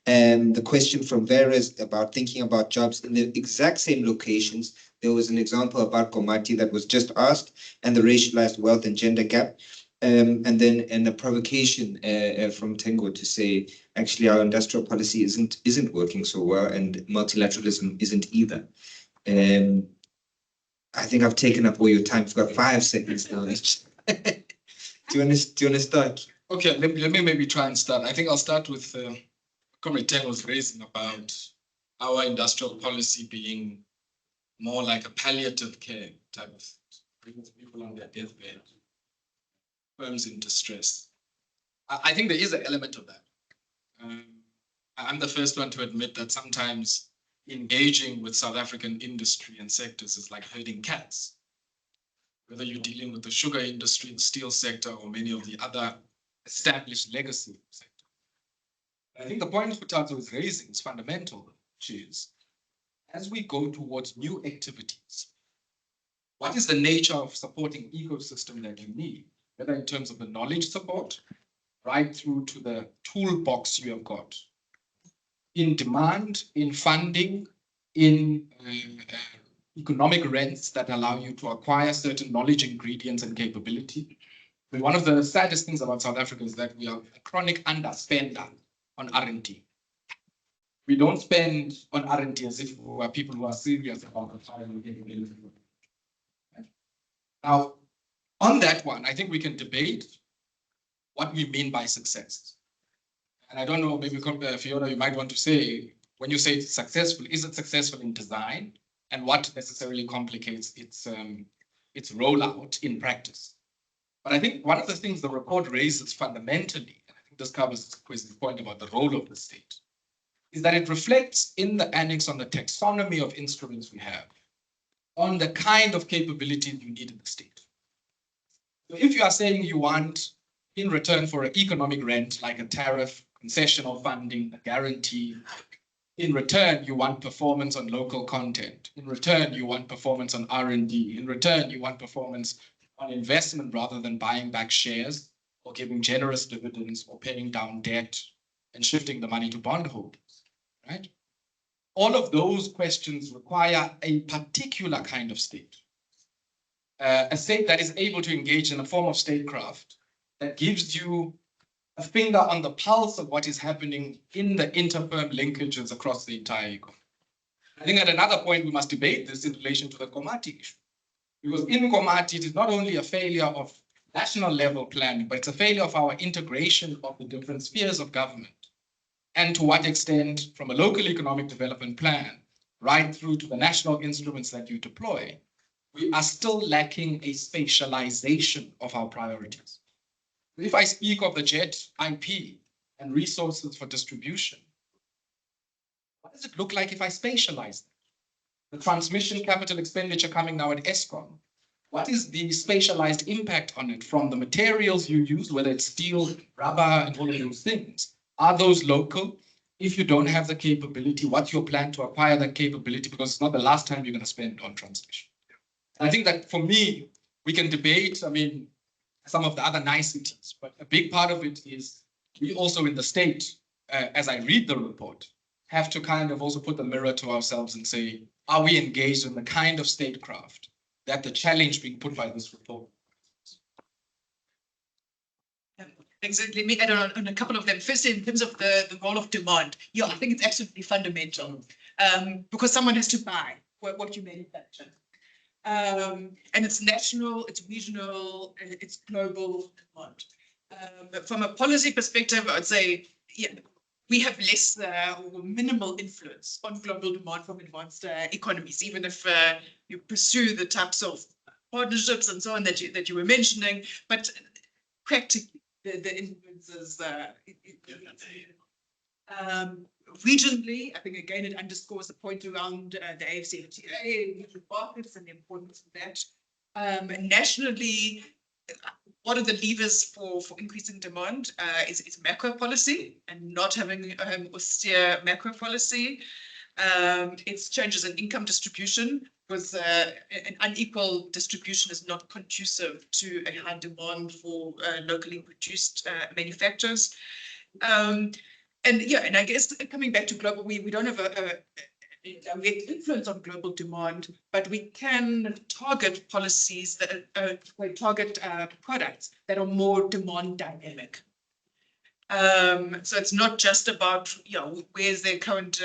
The question from Vera is about thinking about jobs in the exact same locations. There was an example about Komati that was just asked, and the racialized wealth and gender gap. And then a provocation from Tengo to say, actually, our industrial policy isn't working so well, and multilateralism isn't either. I think I've taken up all your time. We've got 5 seconds now. Do you want to start? Okay, let me maybe try and start. I think I'll start with Comrade Tengo was raising about our industrial policy being more like a palliative care type of thing, bringing people on their deathbed, firms in distress. I think there is an element of that. I'm the first one to admit that sometimes engaging with South African industry and sectors is like herding cats. Whether you're dealing with the sugar industry, the steel sector, or many of the other established legacy sectors. I think the point Hutato is raising is fundamental, which is, as we go towards new activities, what is the nature of supporting ecosystem that you need, whether in terms of the knowledge support, right through to the toolbox you have got, in demand, in funding, in economic rents that allow you to acquire certain knowledge, ingredients, and capability. But one of the saddest things about South Africa is that we are a chronic underspender on R&D. We don't spend on R&D as if we are people who are serious about acquiring capability. Now, on that one, I think we can debate what we mean by success. And I don't know, maybe Fiona, you might want to say, when you say it's successful, is it successful in design? And what necessarily complicates its rollout in practice? But I think one of the things the report raises fundamentally, and I think this covers Kwesi's point about the role of the state, is that it reflects in the annex on the taxonomy of instruments we have, on the kind of capabilities you need in the state. So if you are saying you want, in return for an economic rent, like a tariff, concessional funding, a guarantee, in return, you want performance on local content. In return, you want performance on R&D. In return, you want performance on investment rather than buying back shares or giving generous dividends or paying down debt and shifting the money to bondholders, right? All of those questions require a particular kind of state. A state that is able to engage in a form of statecraft that gives you a finger on the pulse of what is happening in the interfirm linkages across the entire economy. I think at another point, we must debate this in relation to the Komati issue. Because in Komati, it is not only a failure of national level planning, but it's a failure of our integration of the different spheres of government. And to what extent, from a local economic development plan, right through to the national instruments that you deploy, we are still lacking a spatialization of our priorities. If I speak of the jet IP and resources for distribution, what does it look like if I spatialize them? The transmission capital expenditure coming now at ESCOM. What is the spatialized impact on it from the materials you use, whether it's steel, rubber, and all of those things? Are those local? If you don't have the capability, what's your plan to acquire that capability? Because it's not the last time you're going to spend on transmission. And I think that for me, we can debate, I mean, some of the other niceties, but a big part of it is we also in the state, as I read the report, have to kind of also put the mirror to ourselves and say, are we engaged in the kind of statecraft that the challenge being put by this report? Exactly. Let me add on a couple of them. First, in terms of the role of demand, yeah, I think it's absolutely fundamental because someone has to buy what you manufacture. And it's national, it's regional, it's global demand. But from a policy perspective, I'd say, yeah, we have less or minimal influence on global demand from advanced economies, even if you pursue the types of partnerships and so on that you were mentioning. But practically, the influences regionally, I think again it underscores the point around the AfCFTA, regional markets and the importance of that. Nationally, what are the levers for increasing demand? Is macro policy and not having austere macro policy. It's changes in income distribution, because an unequal distribution is not conducive to a high demand for locally produced manufacturers. And I guess coming back to global, we don't have a direct influence on global demand, but we can target policies that target products that are more demand dynamic. So it's not just about, where's their current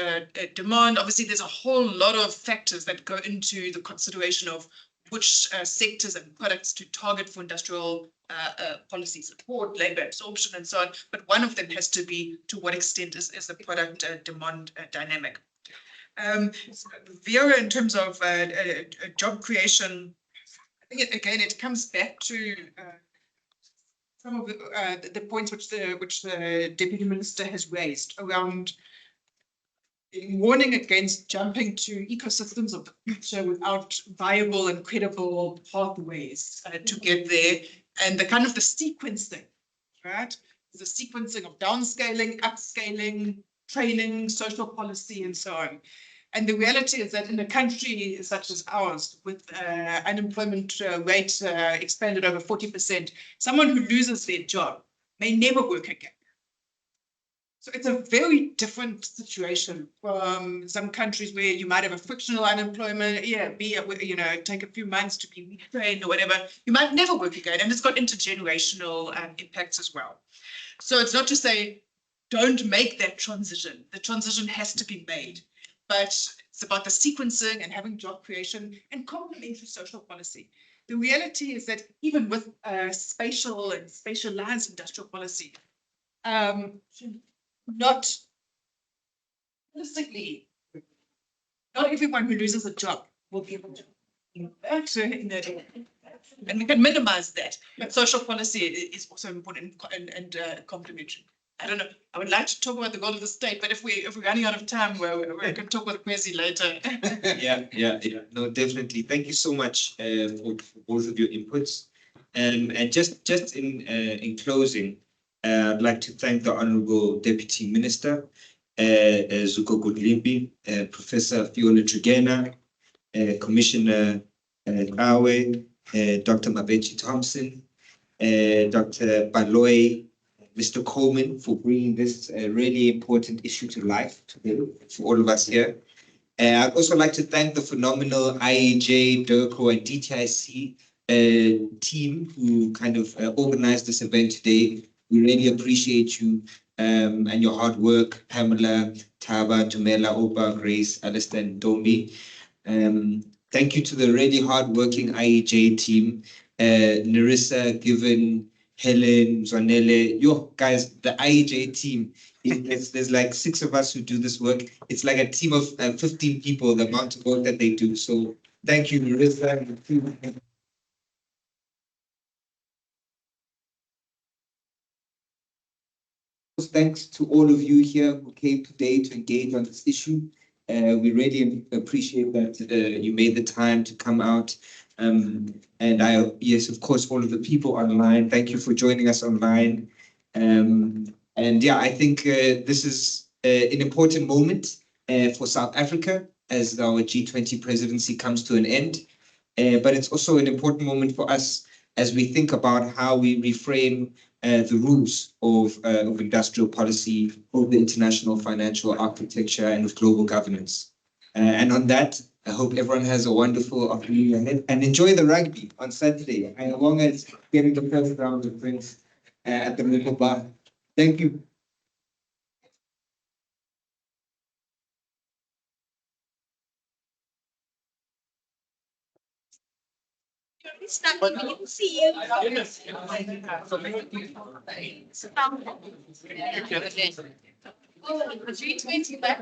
demand. Obviously, there's a whole lot of factors that go into the consideration of which sectors and products to target for industrial policy support, labor absorption, and so on. But one of them has to be to what extent is the product demand dynamic. Vera, in terms of job creation, I think it comes back to some of the points which the Deputy Minister has raised around warning against jumping to ecosystems of the future without viable and credible pathways to get there, and the kind of the sequencing, right? The sequencing of downscaling, upscaling, training, social policy, and so on. And the reality is that in a country such as ours, with unemployment rate expanded over 40%, someone who loses their job may never work again. So it's a very different situation from some countries where you might have a frictional unemployment, take a few months to be retrained or whatever. You might never work again, and it's got intergenerational impacts as well. So it's not to say don't make that transition. The transition has to be made. But it's about the sequencing and having job creation and complementary social policy. The reality is that even with spatial and spatialized industrial policy, not realistically, not everyone who loses a job will be able to, and we can minimize that. But social policy is also important and complementary. I don't know. I would like to talk about the goal of the state, but if we're running out of time, we can talk about Kwesi later. Yeah. No, definitely. Thank you so much for both of your inputs. And just in closing, I'd like to thank the Honourable Deputy Minister, Zuko Godlimpi, Professor Fiona Trigena, Commissioner Awe, Dr. Mabitje-Thompson, Dr. Baloy, Mr. Coleman, for bringing this really important issue to life today for all of us here. I'd also like to thank the phenomenal IAJ, DIRCO, and DTIC team who kind of organized this event today. We really appreciate you and your hard work, Pamela, Taba, Tumela, Opa, Grace, Alistair, and Domi. Thank you to the really hardworking IAJ team, Narissa, Given, Helen, Zwanele, yo guys, the IAJ team, there's like 6 of us who do this work. It's like a team of 15 people, the amount of work that they do. So thank you, Narissa. Thanks to all of you here who came today to engage on this issue. We really appreciate that you made the time to come out. Yes, of course, all of the people online, thank you for joining us online. And yeah, I think this is an important moment for South Africa as our G20 presidency comes to an end. But it's also an important moment for us as we think about how we reframe the rules of industrial policy, of the international financial architecture, and of global governance. And on that, I hope everyone has a wonderful afternoon ahead and enjoy the rugby on Saturday, as long as getting the first round of drinks at the Malebo bar. Thank you. See you. Oh, G20 back.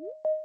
you.